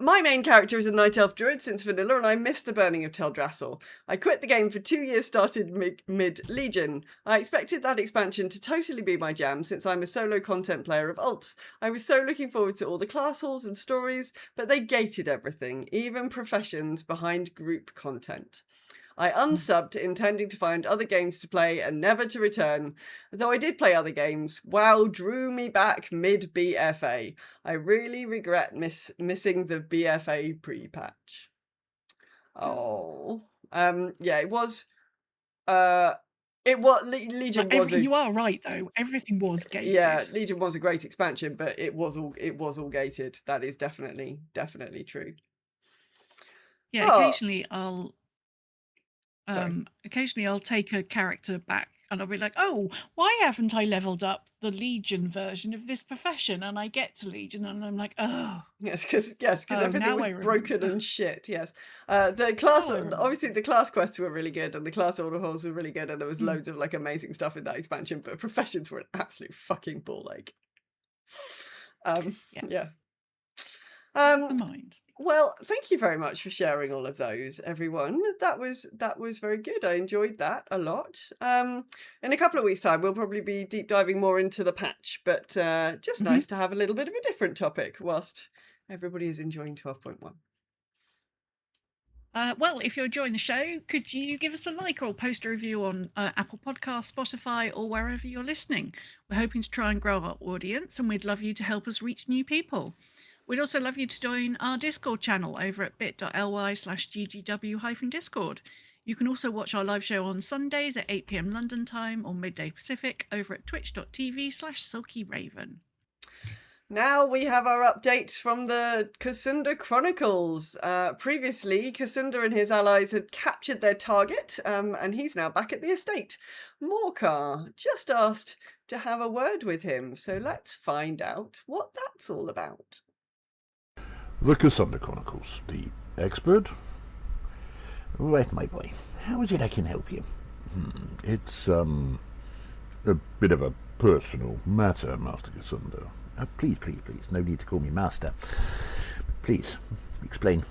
Speaker 6: My main character is a Night Elf Druid since vanilla, and I missed the burning of Teldrassil. I quit the game for 2 years, started mid-Legion. I expected that expansion to totally be my jam, since I'm a solo content player of alts. I was so looking forward to all the class halls and stories, but they gated everything, even professions behind group content. I unsubbed, intending to find other games to play and never to return. Though I did play other games, WoW drew me back mid-BFA. I really regret missing the BFA pre-patch. Oh. Yeah, it was... Legion was...
Speaker 7: You are right, though. Everything was gated.
Speaker 6: Yeah, Legion was a great expansion, but it was all gated. That is definitely true.
Speaker 7: Yeah, occasionally I'll take a character back and I'll be like, oh, why haven't I leveled up the Legion version of this profession? And I get to Legion and I'm like, oh.
Speaker 6: Yes, because everything was broken and shit, yes. The class, obviously the class quests were really good and the class order halls were really good and there was loads of like amazing stuff in that expansion, but professions were an absolute fucking ball ache. Yeah.
Speaker 7: Never mind.
Speaker 6: Well, thank you very much for sharing all of those, everyone. That was very good. I enjoyed that a lot. In a couple of weeks' time, we'll probably be deep diving more into the patch, but just nice to have a little bit of a different topic whilst everybody is enjoying 12.1.
Speaker 7: Well, if you're enjoying the show, could you give us a like or post a review on Apple Podcasts, Spotify, or wherever you're listening? We're hoping to try and grow our audience, and we'd love you to help us reach new people. We'd also love you to join our Discord channel over at bit.ly/ggw-discord. You can also watch our live show on Sundays at 8 p.m. London time or midday Pacific over at twitch.tv/silkyraven.
Speaker 6: Now we have our update from the Cassunda Chronicles. Previously, Cassunda and his allies had captured their target, and he's now back at the estate. Morcar just asked to have a word with him, so let's find out what that's all about.
Speaker 8: The Cassunda Chronicles, the expert? Right, my boy. How is it I can help you? It's, a bit of a personal matter, Master Cassunda. Please, no need to call me Master. Please, explain.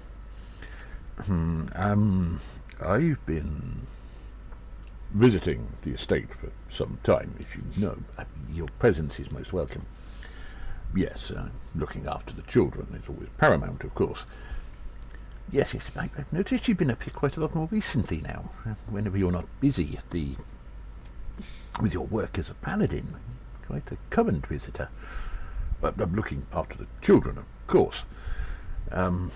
Speaker 8: I've been visiting the estate for some time, as you know. Your presence is most welcome. Yes, looking after the children is always paramount, of course. Yes, I've noticed you've been up here quite a lot more recently now. Whenever you're not busy with your work as a paladin. Quite a current visitor. I'm looking after the children, of course. I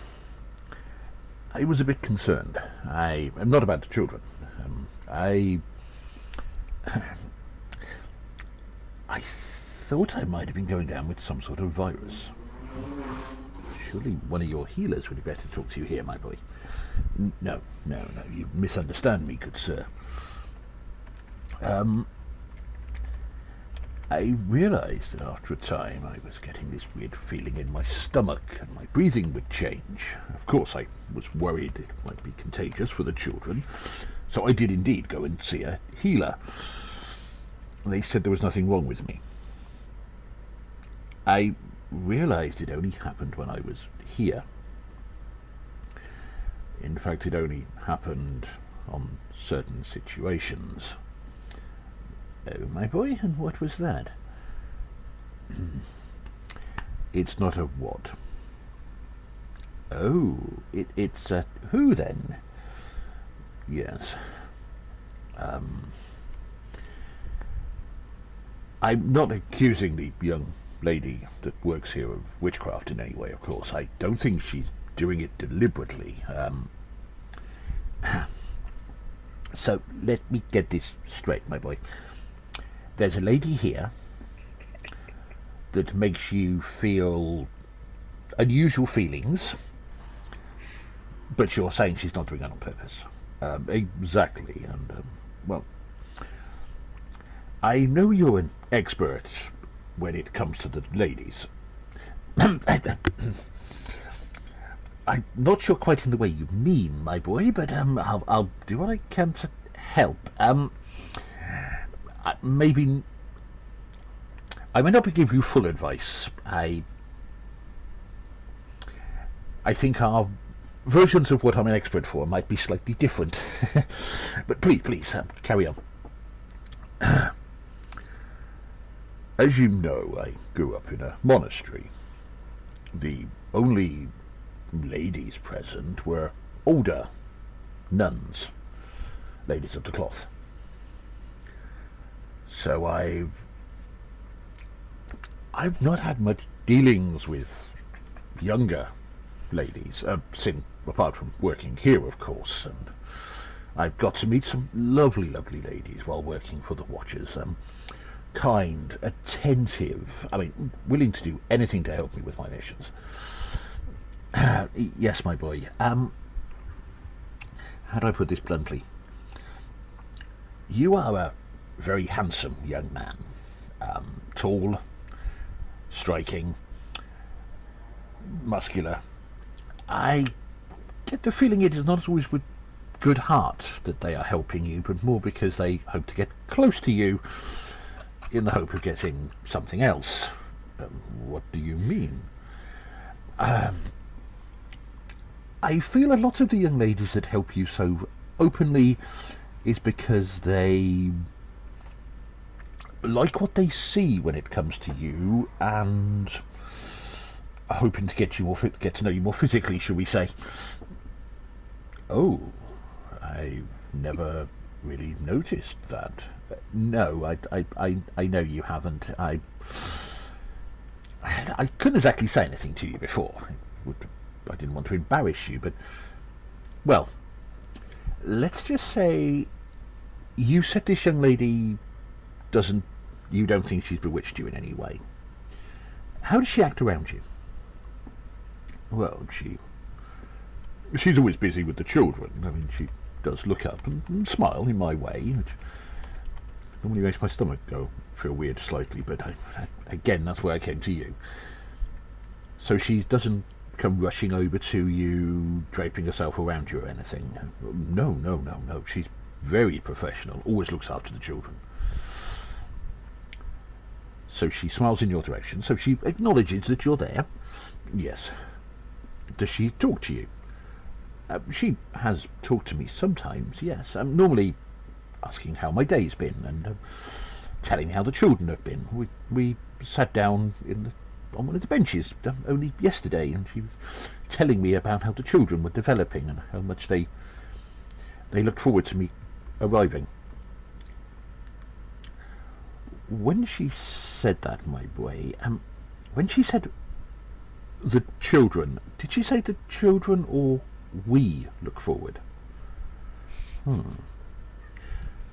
Speaker 8: was a bit concerned. I am not about the children. I thought I might have been going down with some sort of virus. Surely one of your healers would be better to talk to you here, my boy. No, you misunderstand me, good sir. I realized that after a time I was getting this weird feeling in my stomach and my breathing would change. Of course, I was worried it might be contagious for the children, so I did indeed go and see a healer. They said there was nothing wrong with me. I realized it only happened when I was here. In fact, it only happened on certain situations. Oh, my boy, and what was that? It's not a what? Oh, it's a who, then? Yes. I'm not accusing the young lady that works here of witchcraft in any way, of course. I don't think she's doing it deliberately. So, let me get this straight, my boy. There's a lady here that makes you feel unusual feelings, but you're saying she's not doing that on purpose. Exactly, and, well, I know you're an expert when it comes to the ladies. I'm not sure quite in the way you mean, my boy, but I'll do what I can to help. Maybe I may not give you full advice. I think our versions of what I'm an expert for might be slightly different. But please, carry on. As you know, I grew up in a monastery. The only ladies present were older nuns, ladies of the cloth. So I've not had much dealings with younger ladies, apart from working here, of course, and I've got to meet some lovely ladies while working for the Watchers. Kind, attentive, willing to do anything to help me with my missions. Yes, my boy. How do I put this bluntly? You are a very handsome young man. Tall, striking, muscular. I get the feeling it is not always with good heart that they are helping you, but more because they hope to get close to you in the hope of getting something else. What do you mean? I feel a lot of the young ladies that help you so openly is because they like what they see when it comes to you and are hoping to get to know you more physically, shall we say. Oh, I never really noticed that. No, I know you haven't. I couldn't exactly say anything to you before. I didn't want to embarrass you, but, well, let's just say you said this young lady you don't think she's bewitched you in any way. How does she act around you? Well, she's always busy with the children. She does look up and smile in my way, which normally makes my stomach feel weird slightly, but again, that's why I came to you. So she doesn't come rushing over to you, draping herself around you or anything. No. She's very professional, always looks after the children. So she smiles in your direction, so she acknowledges that you're there. Yes. Does she talk to you? She has talked to me sometimes, yes. Normally asking how my day's been and telling me how the children have been. We sat down on one of the benches only yesterday, and she was telling me about how the children were developing and how much they looked forward to me arriving. When she said that, my boy, when she said The children. Did she say the children or we look forward?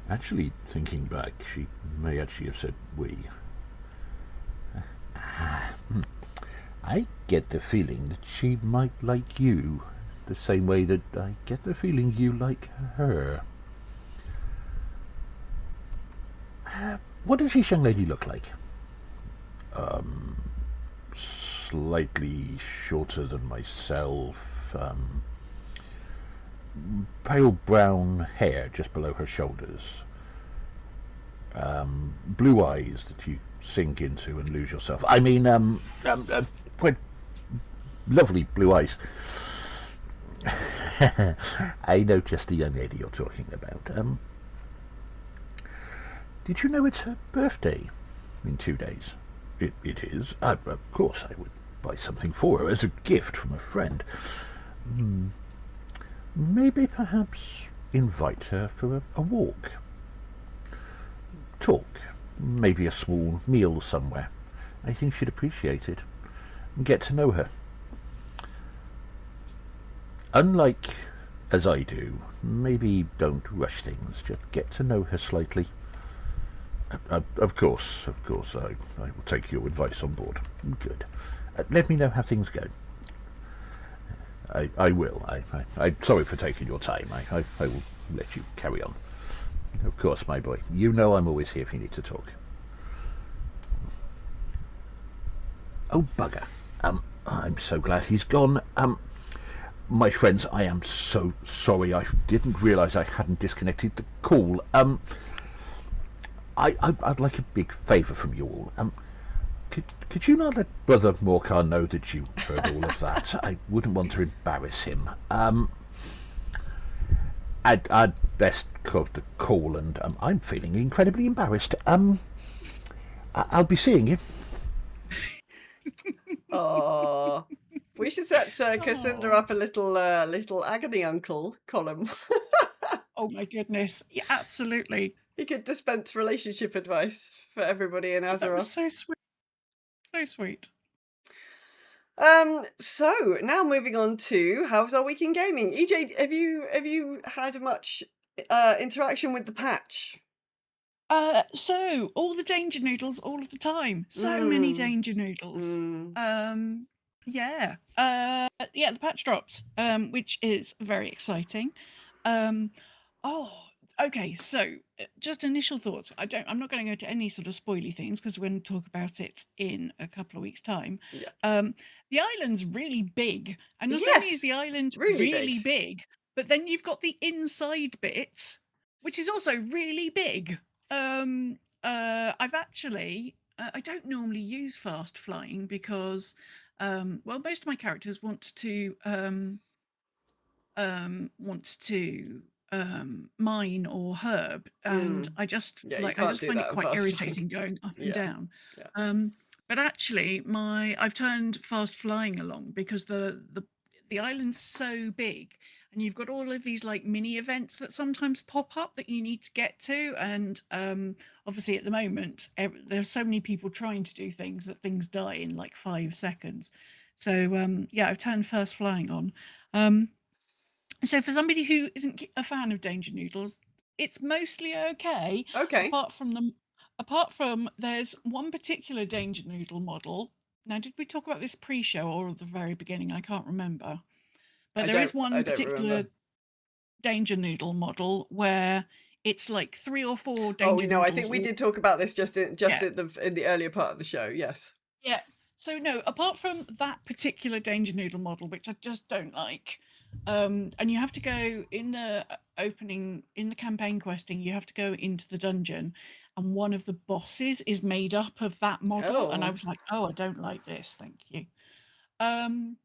Speaker 8: Actually, thinking back, she may actually have said we. I get the feeling that she might like you, the same way that I get the feeling you like her. What does this young lady look like? Slightly shorter than myself. Pale brown hair just below her shoulders. Blue eyes that you sink into and lose yourself. I mean, quite lovely blue eyes. I know just the young lady you're talking about. Did you know it's her birthday in 2 days? It is. Of course, I would buy something for her as a gift from a friend. Maybe perhaps invite her for a walk. Talk. Maybe a small meal somewhere. I think she'd appreciate it. Get to know her. Unlike as I do, maybe don't rush things. Just get to know her slightly. Of course, I will take your advice on board. Good. Let me know how things go. I will. I'm sorry for taking your time. I will let you carry on. Of course, my boy. You know I'm always here if you need to talk. Oh, bugger. I'm so glad he's gone. My friends, I am so sorry. I didn't realise I hadn't disconnected the call. I'd like a big favour from you all. Could you not let Brother Morcar know that you heard all of that? I wouldn't want to embarrass him. I'd best cut the call, and I'm feeling incredibly embarrassed. I'll be seeing you.
Speaker 6: Oh, we should set Cassunda up a little agony uncle column.
Speaker 7: Oh my goodness! Yeah, absolutely.
Speaker 6: He could dispense relationship advice for everybody in Azeroth.
Speaker 7: That was so sweet. So sweet.
Speaker 6: So now moving on to how's our week in gaming? EJ, have you had much interaction with the patch?
Speaker 7: So all the danger noodles all of the time. So many danger noodles. Yeah. The patch dropped, which is very exciting. Okay, so just initial thoughts. I'm not going to go to any sort of spoily things because we're going to talk about it in a couple of weeks' time.
Speaker 6: Yeah.
Speaker 7: The island's really big, and not only is the island really big, but then you've got the inside bit, which is also really big. I've actually I don't normally use fast flying because most of my characters want to mine or herb, and I just find it quite irritating going up and down. But actually I've turned fast flying along because the island's so big, and you've got all of these like mini events that sometimes pop up that you need to get to, and obviously at the moment there's so many people trying to do things that things die in like 5 seconds. So I've turned fast flying on. So for somebody who isn't a fan of danger noodles, it's mostly okay.
Speaker 6: Okay.
Speaker 7: Apart from there's one particular danger noodle model. Now, did we talk about this pre-show or at the very beginning? I can't remember. But there is one particular danger noodle model where it's like 3 or 4 danger noodles.
Speaker 6: I think we did talk about this just in the earlier part of the show. Yes.
Speaker 7: Yeah. So no, apart from that particular danger noodle model, which I just don't like, and you have to go in the campaign questing, you have to go into the dungeon, and one of the bosses is made up of that model, and I was like, I don't like this, thank you. But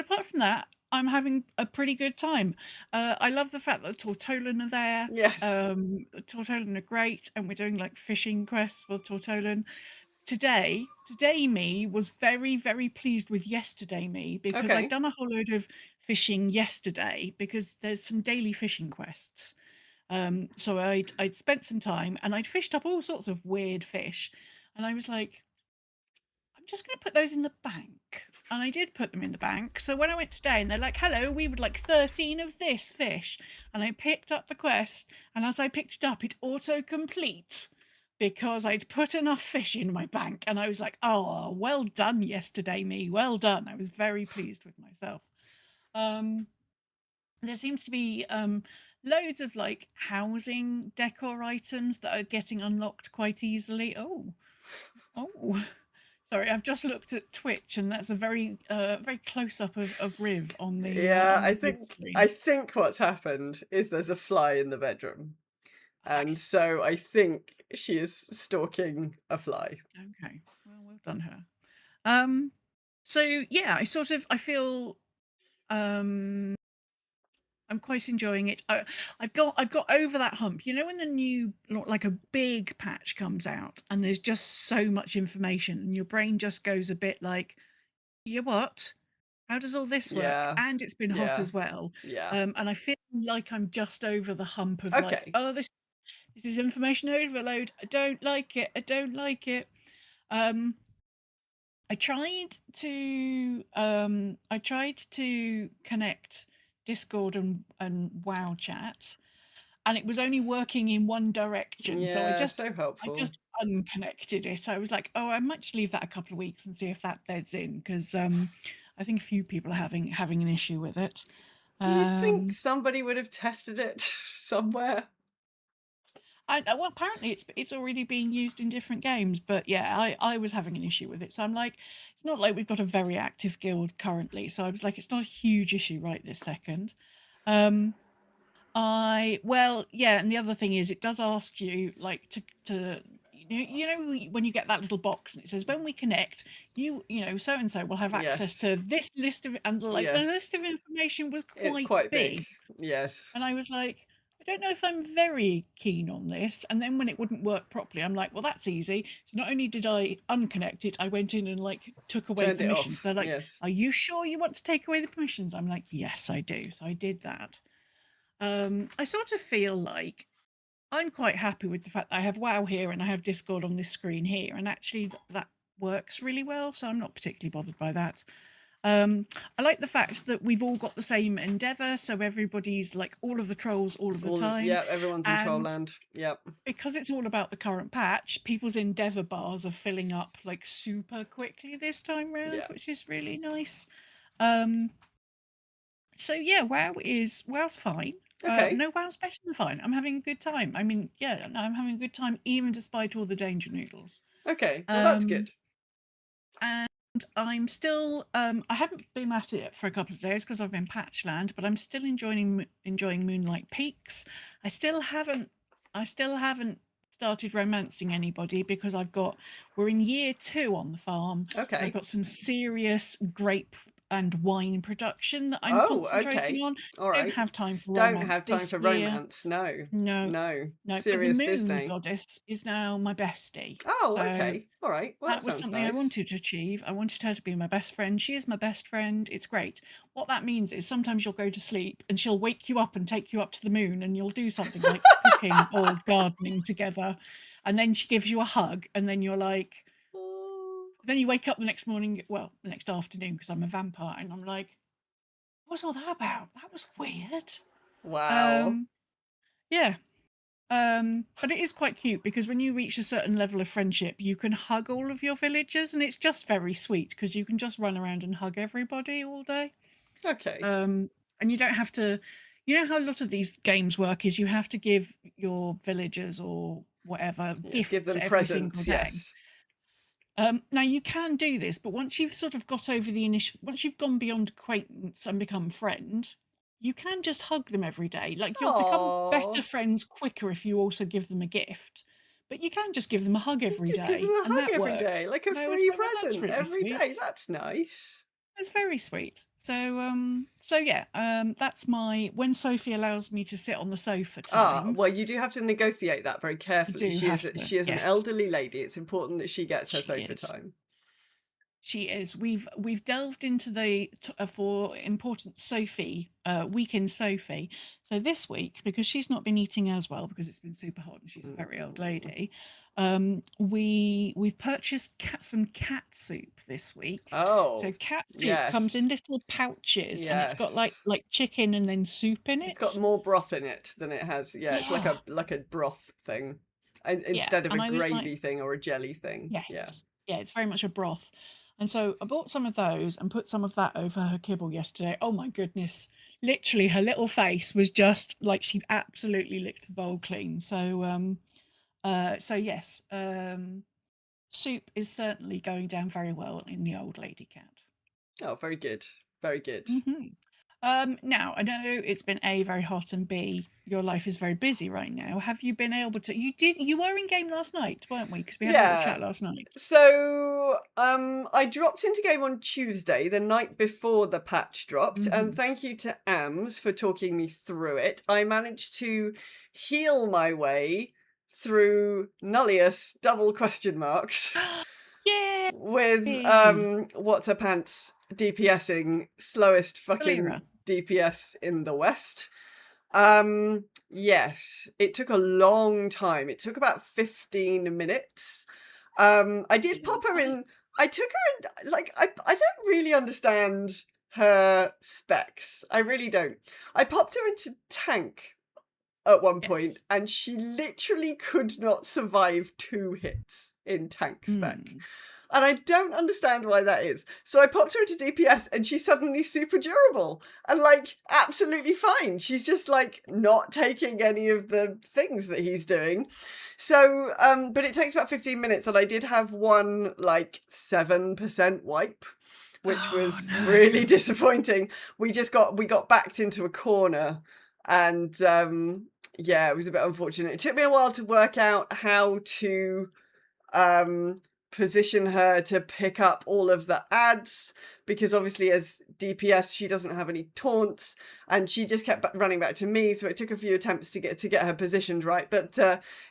Speaker 7: apart from that, I'm having a pretty good time. I love the fact that Tortolan are there.
Speaker 6: Yes.
Speaker 7: Tortolan are great, and we're doing like fishing quests for Tortolan. Today me was very, very pleased with yesterday me, because I'd done a whole load of fishing yesterday because there's some daily fishing quests. So I'd spent some time and I'd fished up all sorts of weird fish, and I was like, I'm just going to put those in the bank. And I did put them in the bank. So when I went today and they're like, hello, we would like 13 of this fish. And I picked up the quest. And as I picked it up, it auto-completes because I'd put enough fish in my bank. And I was like, oh, well done yesterday, me. Well done. I was very pleased with myself. There seems to be loads of like housing decor items that are getting unlocked quite easily. Oh. Sorry, I've just looked at Twitch, and that's a very close up of Riv on the.
Speaker 6: Yeah,
Speaker 7: on the
Speaker 6: I think what's happened is there's a fly in the bedroom, and so I think she is stalking a fly.
Speaker 7: Okay, well done her. So yeah, I feel I'm quite enjoying it. I've got over that hump. You know, when the new, like, a big patch comes out and there's just so much information and your brain just goes a bit like, yeah, what? How does all this work?
Speaker 6: Yeah.
Speaker 7: And it's been hot as well.
Speaker 6: Yeah.
Speaker 7: And I feel like I'm just over the hump of like, oh, this is information overload. I don't like it. I don't like it. I tried to connect Discord and WoW chat, and it was only working in one direction.
Speaker 6: Yeah,
Speaker 7: so I just unconnected it. I was like, oh, I might just leave that a couple of weeks and see if that beds in, because I think a few people are having an issue with it.
Speaker 6: You'd think somebody would have tested it somewhere.
Speaker 7: Well, apparently it's already being used in different games, but yeah, I was having an issue with it. So I'm like, it's not like we've got a very active guild currently. So I was like, it's not a huge issue right this second. And the other thing is, it does ask you like to you know when you get that little box and it says, when we connect, you know so and so will have access to this list of, and like the list of information was quite big.
Speaker 6: Yes.
Speaker 7: And I was like, I don't know if I'm very keen on this. And then when it wouldn't work properly, I'm like, well, that's easy. So not only did I unconnect it, I went in and like took away permissions. They're like, are you sure you want to take away the permissions? I'm like, yes, I do. So I did that. I sort of feel like I'm quite happy with the fact that I have WoW here and I have Discord on this screen here. And actually that works really well. So I'm not particularly bothered by that. I like the fact that we've all got the same endeavour, so everybody's like all of the trolls all of the time.
Speaker 6: Yeah, everyone's in troll land. Yep.
Speaker 7: Because it's all about the current patch, people's endeavour bars are filling up like super quickly this time round, which is really nice. So yeah, WoW's fine.
Speaker 6: Okay.
Speaker 7: No, WoW's better than fine. I'm having a good time. I mean, yeah, no, I'm having a good time even despite all the danger noodles.
Speaker 6: Okay, well that's good.
Speaker 7: And I'm still I haven't been at it for a couple of days because I've been patch land, but I'm still enjoying Moonlight Peaks. I still haven't started romancing anybody because we're in year 2 on the farm.
Speaker 6: Okay.
Speaker 7: I've got some serious grape and wine production that I'm concentrating on.
Speaker 6: All right.
Speaker 7: Don't have time for romance.
Speaker 6: Don't have time for romance. No.
Speaker 7: But
Speaker 6: Serious
Speaker 7: the moon
Speaker 6: business.
Speaker 7: goddess is now my bestie.
Speaker 6: Oh, okay. All right. Well,
Speaker 7: that was something
Speaker 6: nice.
Speaker 7: I wanted to achieve. I wanted her to be my best friend. She is my best friend. It's great. What that means is sometimes you'll go to sleep and she'll wake you up and take you up to the moon, and you'll do something like cooking or gardening together, and then she gives you a hug, and then you're like, then you wake up the next morning, well, the next afternoon, because I'm a vampire, and I'm like, what's all that about? That was weird.
Speaker 6: Wow.
Speaker 7: Yeah. But it is quite cute because when you reach a certain level of friendship, you can hug all of your villagers, and it's just very sweet because you can just run around and hug everybody all day.
Speaker 6: Okay.
Speaker 7: And you don't have to, you know how a lot of these games work is you have to give your villagers or whatever gifts
Speaker 6: give them
Speaker 7: every
Speaker 6: presents,
Speaker 7: single day.
Speaker 6: yes.
Speaker 7: Now you can do this, but once you've sort of got over the initial, once you've gone beyond acquaintance and become friend, you can just hug them every day. Like you'll become better friends quicker if you also give them a gift. But you can just give them a hug every day.
Speaker 6: Give them a hug every
Speaker 7: works.
Speaker 6: day, like a free present every day. That's nice.
Speaker 7: It's very sweet. So that's my, when Sophie allows me to sit on the sofa time.
Speaker 6: Well, you do have to negotiate that very carefully. She is an elderly lady. It's important that she gets her sofa time.
Speaker 7: She is. We've delved into the for important Sophie week in Sophie. So this week, because she's not been eating as well because it's been super hot and she's a very old lady, we've purchased some cat soup this week.
Speaker 6: Oh,
Speaker 7: so cat soup
Speaker 6: yes.
Speaker 7: comes in little pouches, and it's got like chicken and then soup in it.
Speaker 6: It's got more broth in it than it has. Yeah, it's like a broth thing instead of a gravy thing or a jelly thing.
Speaker 7: Yes. Yeah, it's very much a broth. And so I bought some of those and put some of that over her kibble yesterday. Oh my goodness. Literally her little face was just like she absolutely licked the bowl clean. So yes, soup is certainly going down very well in the old lady cat.
Speaker 6: Oh, very good. Very good.
Speaker 7: Now I know it's been A, very hot, and B, your life is very busy right now. Have you been able to? You were in game last night, weren't we? Because we had a little chat last night.
Speaker 6: So I dropped into game on Tuesday, the night before the patch dropped, and thank you to Ams for talking me through it. I managed to heal my way through Nullius double question marks.
Speaker 7: Yeah.
Speaker 6: With what's her pants DPSing slowest fucking DPS in the West. Yes, it took a long time. It took about 15 minutes. I did pop her in. I took her in, like, I don't really understand her specs. I really don't. I popped her into tank at one point, and she literally could not survive 2 hits in tank spec. And I don't understand why that is. So I popped her into DPS and she's suddenly super durable and like absolutely fine. She's just like not taking any of the things that he's doing. So, but it takes about 15 minutes, and I did have one like 7% wipe, which was really disappointing. We got backed into a corner, and yeah, it was a bit unfortunate. It took me a while to work out how to position her to pick up all of the ads, because obviously as DPS she doesn't have any taunts, and she just kept running back to me, so it took a few attempts to get her positioned right, but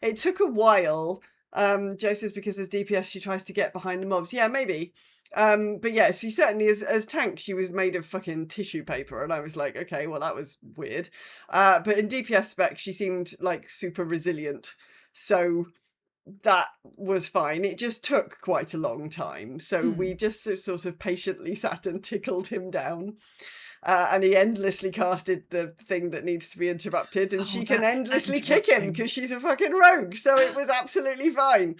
Speaker 6: it took a while. Joe says because as DPS she tries to get behind the mobs. Yeah, maybe. But yeah, she certainly as tank she was made of fucking tissue paper, and I was like, okay, well that was weird. But in DPS spec she seemed like super resilient, so that was fine. It just took quite a long time, so we just sort of patiently sat and tickled him down, and he endlessly casted the thing that needs to be interrupted, and she can endlessly kick him because she's a fucking rogue, so it was absolutely fine.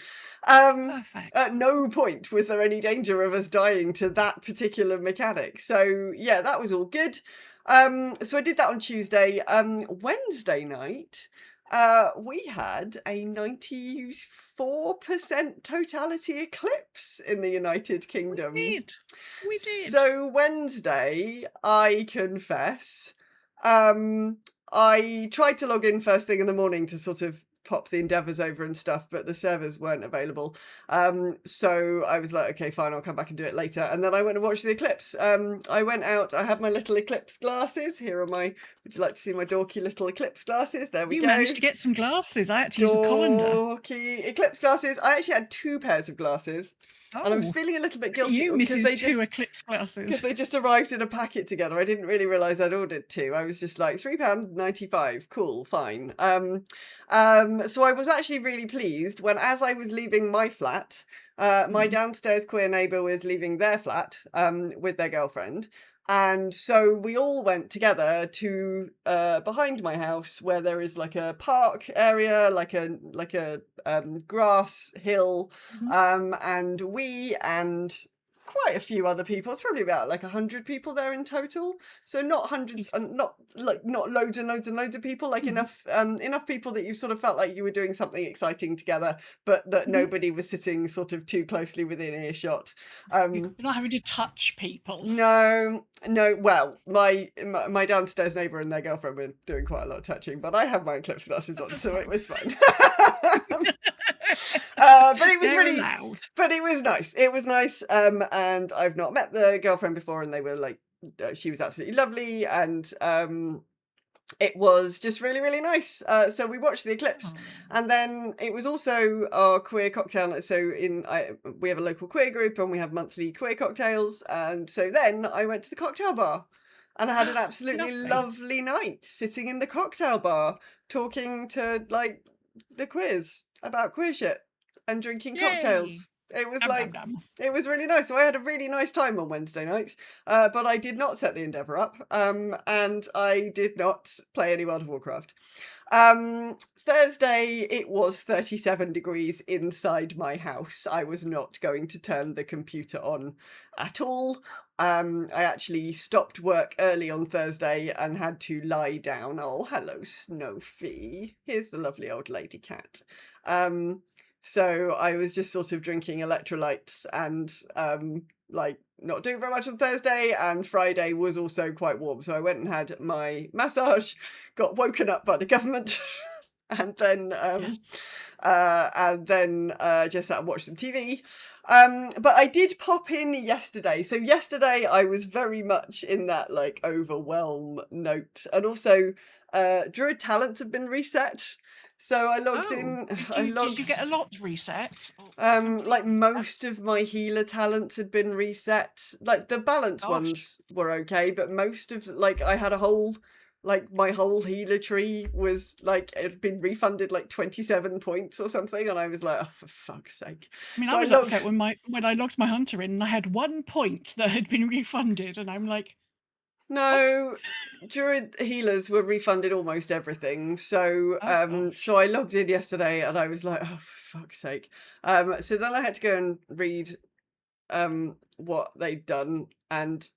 Speaker 6: At no point was there any danger of us dying to that particular mechanic, so yeah, that was all good. So I did that on Tuesday. Wednesday night we had a 94% totality eclipse in the United Kingdom.
Speaker 7: We did.
Speaker 6: So Wednesday, I confess, I tried to log in first thing in the morning to sort of pop the endeavours over and stuff, but the servers weren't available. So I was like, okay, fine, I'll come back and do it later. And then I went and watched the eclipse. I went out, I had my little eclipse glasses. Here are my, would you like to see my dorky little eclipse glasses? There we go.
Speaker 7: You managed to get some glasses. I had to use a colander.
Speaker 6: Dorky eclipse glasses. I actually had 2 pairs of glasses. And I was feeling a little bit guilty
Speaker 7: because they just 2 eclipse glasses.
Speaker 6: Because they just arrived in a packet together. I didn't really realise I'd ordered 2. I was just like, £3.95, cool, fine. So I was actually really pleased when, as I was leaving my flat, my downstairs queer neighbour was leaving their flat with their girlfriend. And so we all went together to behind my house, where there is like a park area, like a grass hill, and we and quite a few other people. It's probably about like 100 people there in total. So not hundreds, not loads and loads and loads of people. Like enough people that you sort of felt like you were doing something exciting together, but that nobody was sitting sort of too closely within earshot.
Speaker 7: You're not having to touch people.
Speaker 6: No. Well, my downstairs neighbour and their girlfriend were doing quite a lot of touching, but I had my eclipse glasses on, so it was fine. But it was really
Speaker 7: loud.
Speaker 6: But it was nice. It was nice. And I've not met the girlfriend before, and they were like, she was absolutely lovely, and it was just really, really nice. So we watched the eclipse, and then it was also our queer cocktail. So we have a local queer group, and we have monthly queer cocktails. And so then I went to the cocktail bar, and I had an absolutely lovely night sitting in the cocktail bar, talking to like the queers about queer shit. and drinking
Speaker 7: Yay!
Speaker 6: cocktails. It was it was really nice. So I had a really nice time on Wednesday night, but I did not set the Endeavour up, and I did not play any World of Warcraft. Thursday, it was 37 degrees inside my house. I was not going to turn the computer on at all. I actually stopped work early on Thursday and had to lie down. Oh, hello, Snowfee. Here's the lovely old lady cat. So I was just sort of drinking electrolytes and like not doing very much on Thursday, and Friday was also quite warm. So I went and had my massage, got woken up by the government, and then just sat and watched some TV. But I did pop in yesterday. So yesterday I was very much in that like overwhelm note, and also Druid talents have been reset. So I logged in.
Speaker 7: Did you get a lot reset?
Speaker 6: Like most of my healer talents had been reset. Like the balance ones were okay, but most of I had a whole my whole healer tree was it had been refunded 27 points or something, and I was like, oh, for fuck's sake.
Speaker 7: I mean, so I was upset when I logged my hunter in and I had 1 point that had been refunded, and I'm like,
Speaker 6: no, Druid healers were refunded almost everything. So so I logged in yesterday and I was like, oh, for fuck's sake. So then I had to go and read what they'd done and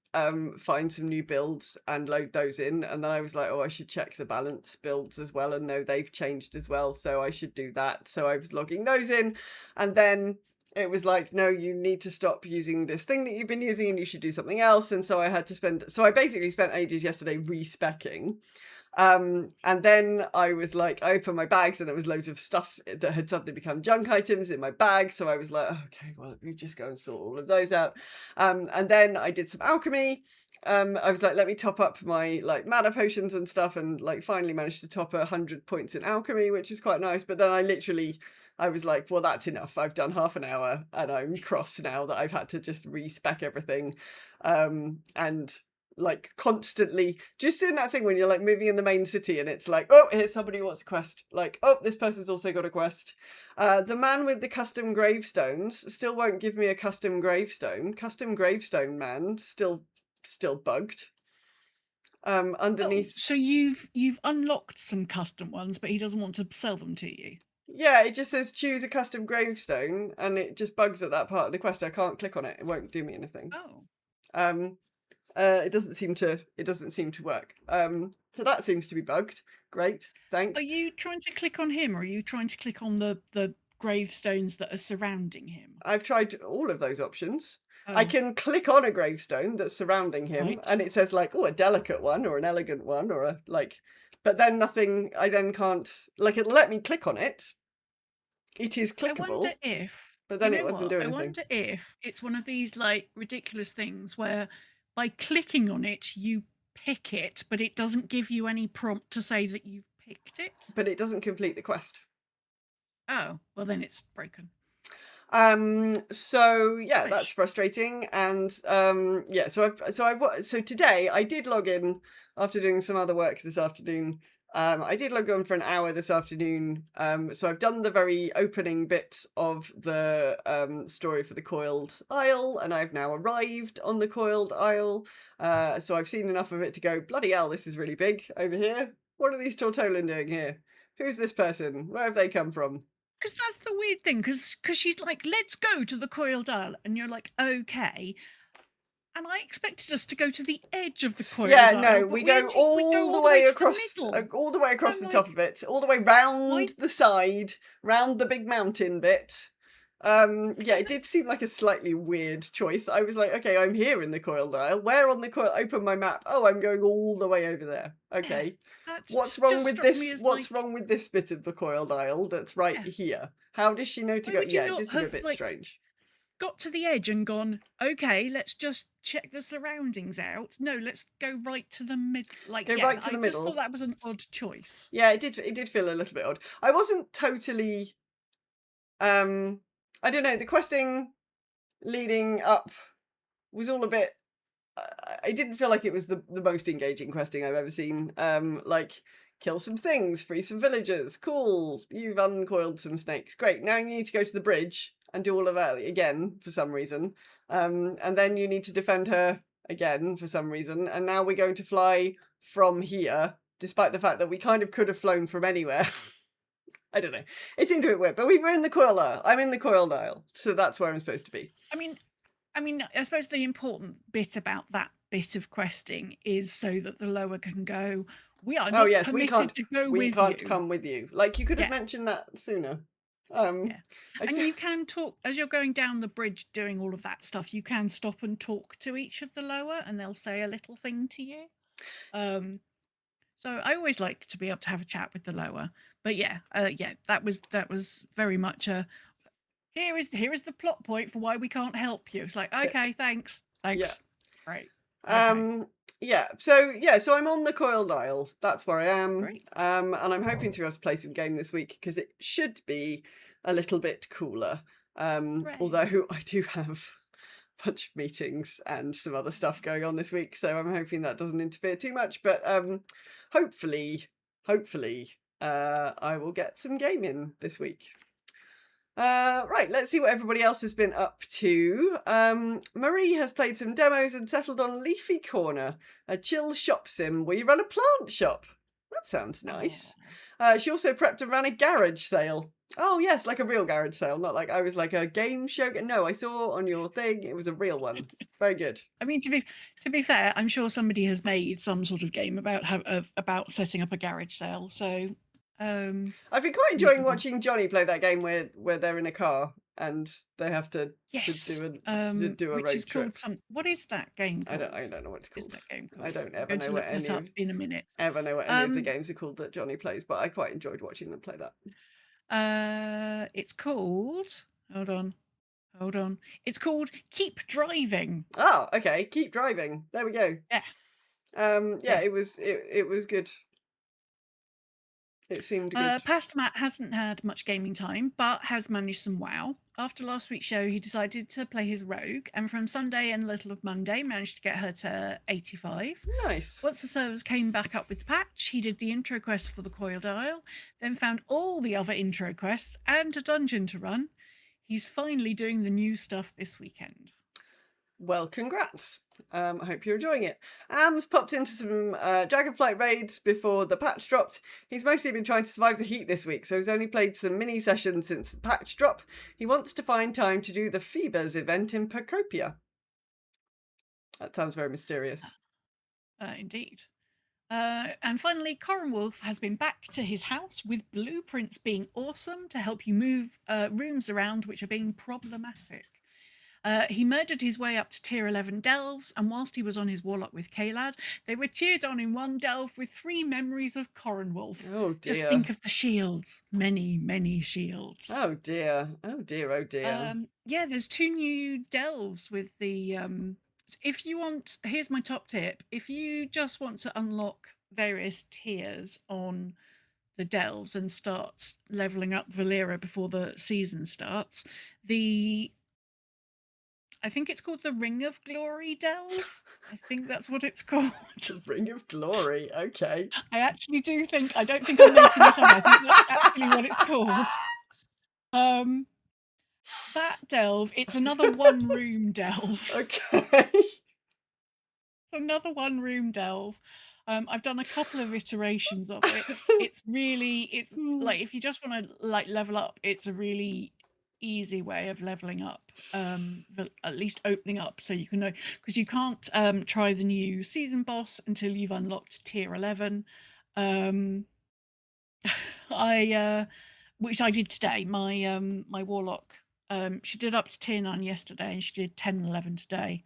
Speaker 6: find some new builds and load those in. And then I was like, oh, I should check the balance builds as well. And no, they've changed as well, so I should do that. So I was logging those in, and then it was like, no, you need to stop using this thing that you've been using and you should do something else. And so I had to so I basically spent ages yesterday respecking. And then I was like, I opened my bags and there was loads of stuff that had suddenly become junk items in my bag. So I was like, okay, well, you just go and sort all of those out. And then I did some alchemy. I was like, let me top up my mana potions and stuff, and finally managed to top 100 points in alchemy, which is quite nice. But then I was like, well, that's enough. I've done half an hour and I'm cross now that I've had to just respec everything. And constantly just doing that thing when you're moving in the main city and it's like, oh, here's somebody who wants a quest. Oh, this person's also got a quest. The man with the custom gravestones still won't give me a custom gravestone. Custom gravestone man still bugged. Underneath.
Speaker 7: So you've unlocked some custom ones, but he doesn't want to sell them to you.
Speaker 6: Yeah, it just says choose a custom gravestone, and it just bugs at that part of the quest. I can't click on it; it won't do me anything.
Speaker 7: Oh.
Speaker 6: It doesn't seem to work. So that seems to be bugged. Great, thanks.
Speaker 7: Are you trying to click on him, or are you trying to click on the gravestones that are surrounding him?
Speaker 6: I've tried all of those options. I can click on a gravestone that's surrounding him, and it says a delicate one or an elegant one or a but then nothing. I then can't it'll let me click on it. It is clickable.
Speaker 7: I wonder if,
Speaker 6: but then it wasn't doing anything.
Speaker 7: I wonder if it's one of these ridiculous things where by clicking on it you pick it, but it doesn't give you any prompt to say that you've picked it.
Speaker 6: But it doesn't complete the quest.
Speaker 7: Oh, well then it's broken.
Speaker 6: So yeah, that's frustrating. And yeah, so today I did log in after doing some other work this afternoon. I did log on for an hour this afternoon. So I've done the very opening bit of the story for the Coiled Isle, and I've now arrived on the Coiled Isle. So I've seen enough of it to go, bloody hell, this is really big over here. What are these Tortolan doing here? Who's this person? Where have they come from?
Speaker 7: Because that's the weird thing, because she's like, let's go to the Coiled Isle, and you're like, okay. And I expected us to go to the edge of the Coiled Isle.
Speaker 6: Yeah, no, we go all the way across the top of it, all the way round the side, round the big mountain bit. Yeah, it did seem like a slightly weird choice. I was like, okay, I'm here in the Coiled Isle. Where on the Coiled? Open my map. Oh, I'm going all the way over there. Okay. What's wrong with this? What's wrong with this bit of the Coiled Isle that's right here? How does she know to go? Yeah, it did seem a bit strange.
Speaker 7: Got to the edge and gone, okay, let's just check the surroundings out. No, let's go right to the middle.
Speaker 6: Right to the middle.
Speaker 7: I just thought that was an odd choice.
Speaker 6: Yeah, it did feel a little bit odd. I wasn't totally I don't know, the questing leading up was all a bit I didn't feel like it was the most engaging questing I've ever seen. kill some things, free some villagers. Cool. You've uncoiled some snakes. Great. Now you need to go to the bridge and do all of that again for some reason. And then you need to defend her again for some reason. And now we're going to fly from here, despite the fact that we kind of could have flown from anywhere. I don't know. It seemed a bit weird, but we were in the Coil Isle. I'm in the Coil Isle, so that's where I'm supposed to be.
Speaker 7: I mean, I suppose the important bit about that bit of questing is so that the lower can go, we are not permitted to go with you. We
Speaker 6: can't come with you. Like, you could have mentioned that sooner.
Speaker 7: And you can talk, as you're going down the bridge doing all of that stuff, you can stop and talk to each of the lower and they'll say a little thing to you. So I always like to be able to have a chat with the lower. But that was very much a, here is the plot point for why we can't help you. It's like, okay, thanks.
Speaker 6: Yeah.
Speaker 7: Right.
Speaker 6: Okay. So I'm on the Coiled Isle. That's where I am.
Speaker 7: Great.
Speaker 6: And I'm hoping to be able to play some game this week because it should be a little bit cooler. Although I do have a bunch of meetings and some other stuff going on this week, so I'm hoping that doesn't interfere too much. But hopefully, I will get some game in this week. Right, let's see what everybody else has been up to. Marie has played some demos and settled on Leafy Corner, a chill shop sim where you run a plant shop. That sounds nice. She also prepped and ran a garage sale. Oh yes, like a real garage sale, not like I was like a game show. No, I saw on your thing it was a real one. Very good.
Speaker 7: I mean, to be fair, I'm sure somebody has made some sort of game about setting up a garage sale. So
Speaker 6: I've been quite enjoying watching Johnny play that game where they're in a car and they have to do a road trip.
Speaker 7: What is that game called?
Speaker 6: I don't know what it's called.
Speaker 7: Is that game called?
Speaker 6: I don't ever know what any
Speaker 7: up in a minute.
Speaker 6: Ever know what any of the games are called that Johnny plays, but I quite enjoyed watching them play that.
Speaker 7: It's called. Hold on. It's called Keep Driving.
Speaker 6: Oh, okay. Keep Driving. There we go.
Speaker 7: Yeah.
Speaker 6: It was good. It seemed good.
Speaker 7: Pastor Matt hasn't had much gaming time, but has managed some WoW. After last week's show, he decided to play his rogue, and from Sunday and a little of Monday, managed to get her to 85.
Speaker 6: Nice.
Speaker 7: Once the servers came back up with the patch, he did the intro quest for the Coiled Isle, then found all the other intro quests and a dungeon to run. He's finally doing the new stuff this weekend.
Speaker 6: Well, congrats. I hope you're enjoying it. Am's popped into some Dragonflight raids before the patch dropped. He's mostly been trying to survive the heat this week, so he's only played some mini sessions since the patch drop. He wants to find time to do the Phoebus event in Procopia. That sounds very mysterious.
Speaker 7: Indeed. And finally, Corin Wolf has been back to his house with blueprints being awesome to help you move rooms around which are being problematic. He murdered his way up to tier 11 delves, and whilst he was on his warlock with Kalad, they were tiered on in one delve with 3 memories of Corin Wolf.
Speaker 6: Oh dear.
Speaker 7: Just think of the shields. Many, many shields.
Speaker 6: Oh dear. Oh dear, oh dear.
Speaker 7: There's 2 new delves with the... if you want... Here's my top tip. If you just want to unlock various tiers on the delves and start levelling up Valera before the season starts, I think it's called the Ring of Glory delve. I think that's what it's called.
Speaker 6: The Ring of Glory, okay.
Speaker 7: I actually do think, I don't think I'm making it up. I think that's actually what it's called. That delve, it's another 1-room delve.
Speaker 6: Okay.
Speaker 7: Another 1-room delve. I've done a couple of iterations of it. It's like, if you just want to like level up, it's a really easy way of leveling up, at least opening up, so you can know, because you can't try the new season boss until you've unlocked tier 11. Which I did today. My warlock, she did up to tier 9 yesterday, and she did 10 and 11 today.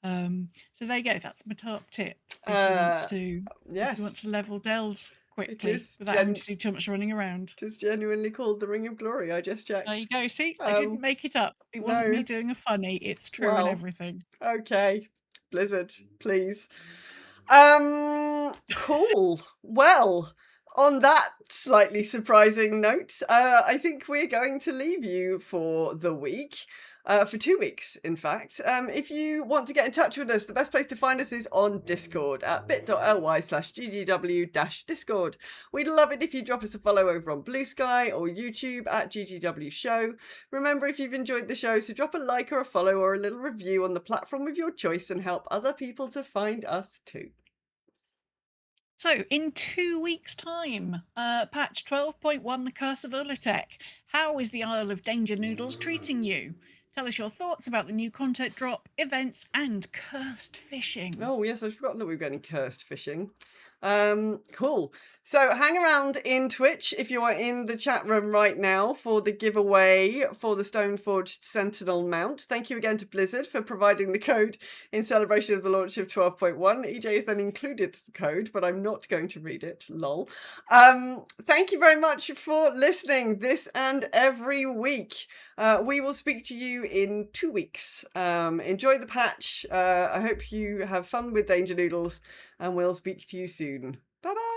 Speaker 7: So there you go. That's my top tip. If you want to level delves quickly without having to do too much running around.
Speaker 6: It is genuinely called the Ring of Glory. I just checked.
Speaker 7: There you go. See, I didn't make it up. It wasn't me doing a funny. It's true and everything.
Speaker 6: Okay, Blizzard, please. Cool. Well, on that slightly surprising note, I think we're going to leave you for the week. for 2 weeks, in fact. If you want to get in touch with us, the best place to find us is on Discord at bit.ly/ggw-discord. We'd love it if you drop us a follow over on Blue Sky or YouTube at GGW Show. Remember, if you've enjoyed the show, to drop a like or a follow or a little review on the platform of your choice and help other people to find us too.
Speaker 7: So, in 2 weeks' time, patch 12.1, The Curse of Ulatek. How is the Isle of Danger Noodles treating you? Tell us your thoughts about the new content drop, events, and cursed fishing.
Speaker 6: Oh, yes, I've forgotten that we've got any cursed fishing. Cool. So hang around in Twitch if you are in the chat room right now for the giveaway for the Stoneforged Sentinel mount. Thank you again to Blizzard for providing the code in celebration of the launch of 12.1. EJ has then included the code, but I'm not going to read it. Lol. Thank you very much for listening this and every week. We will speak to you in 2 weeks. Enjoy the patch. I hope you have fun with Danger Noodles, and we'll speak to you soon. Bye-bye!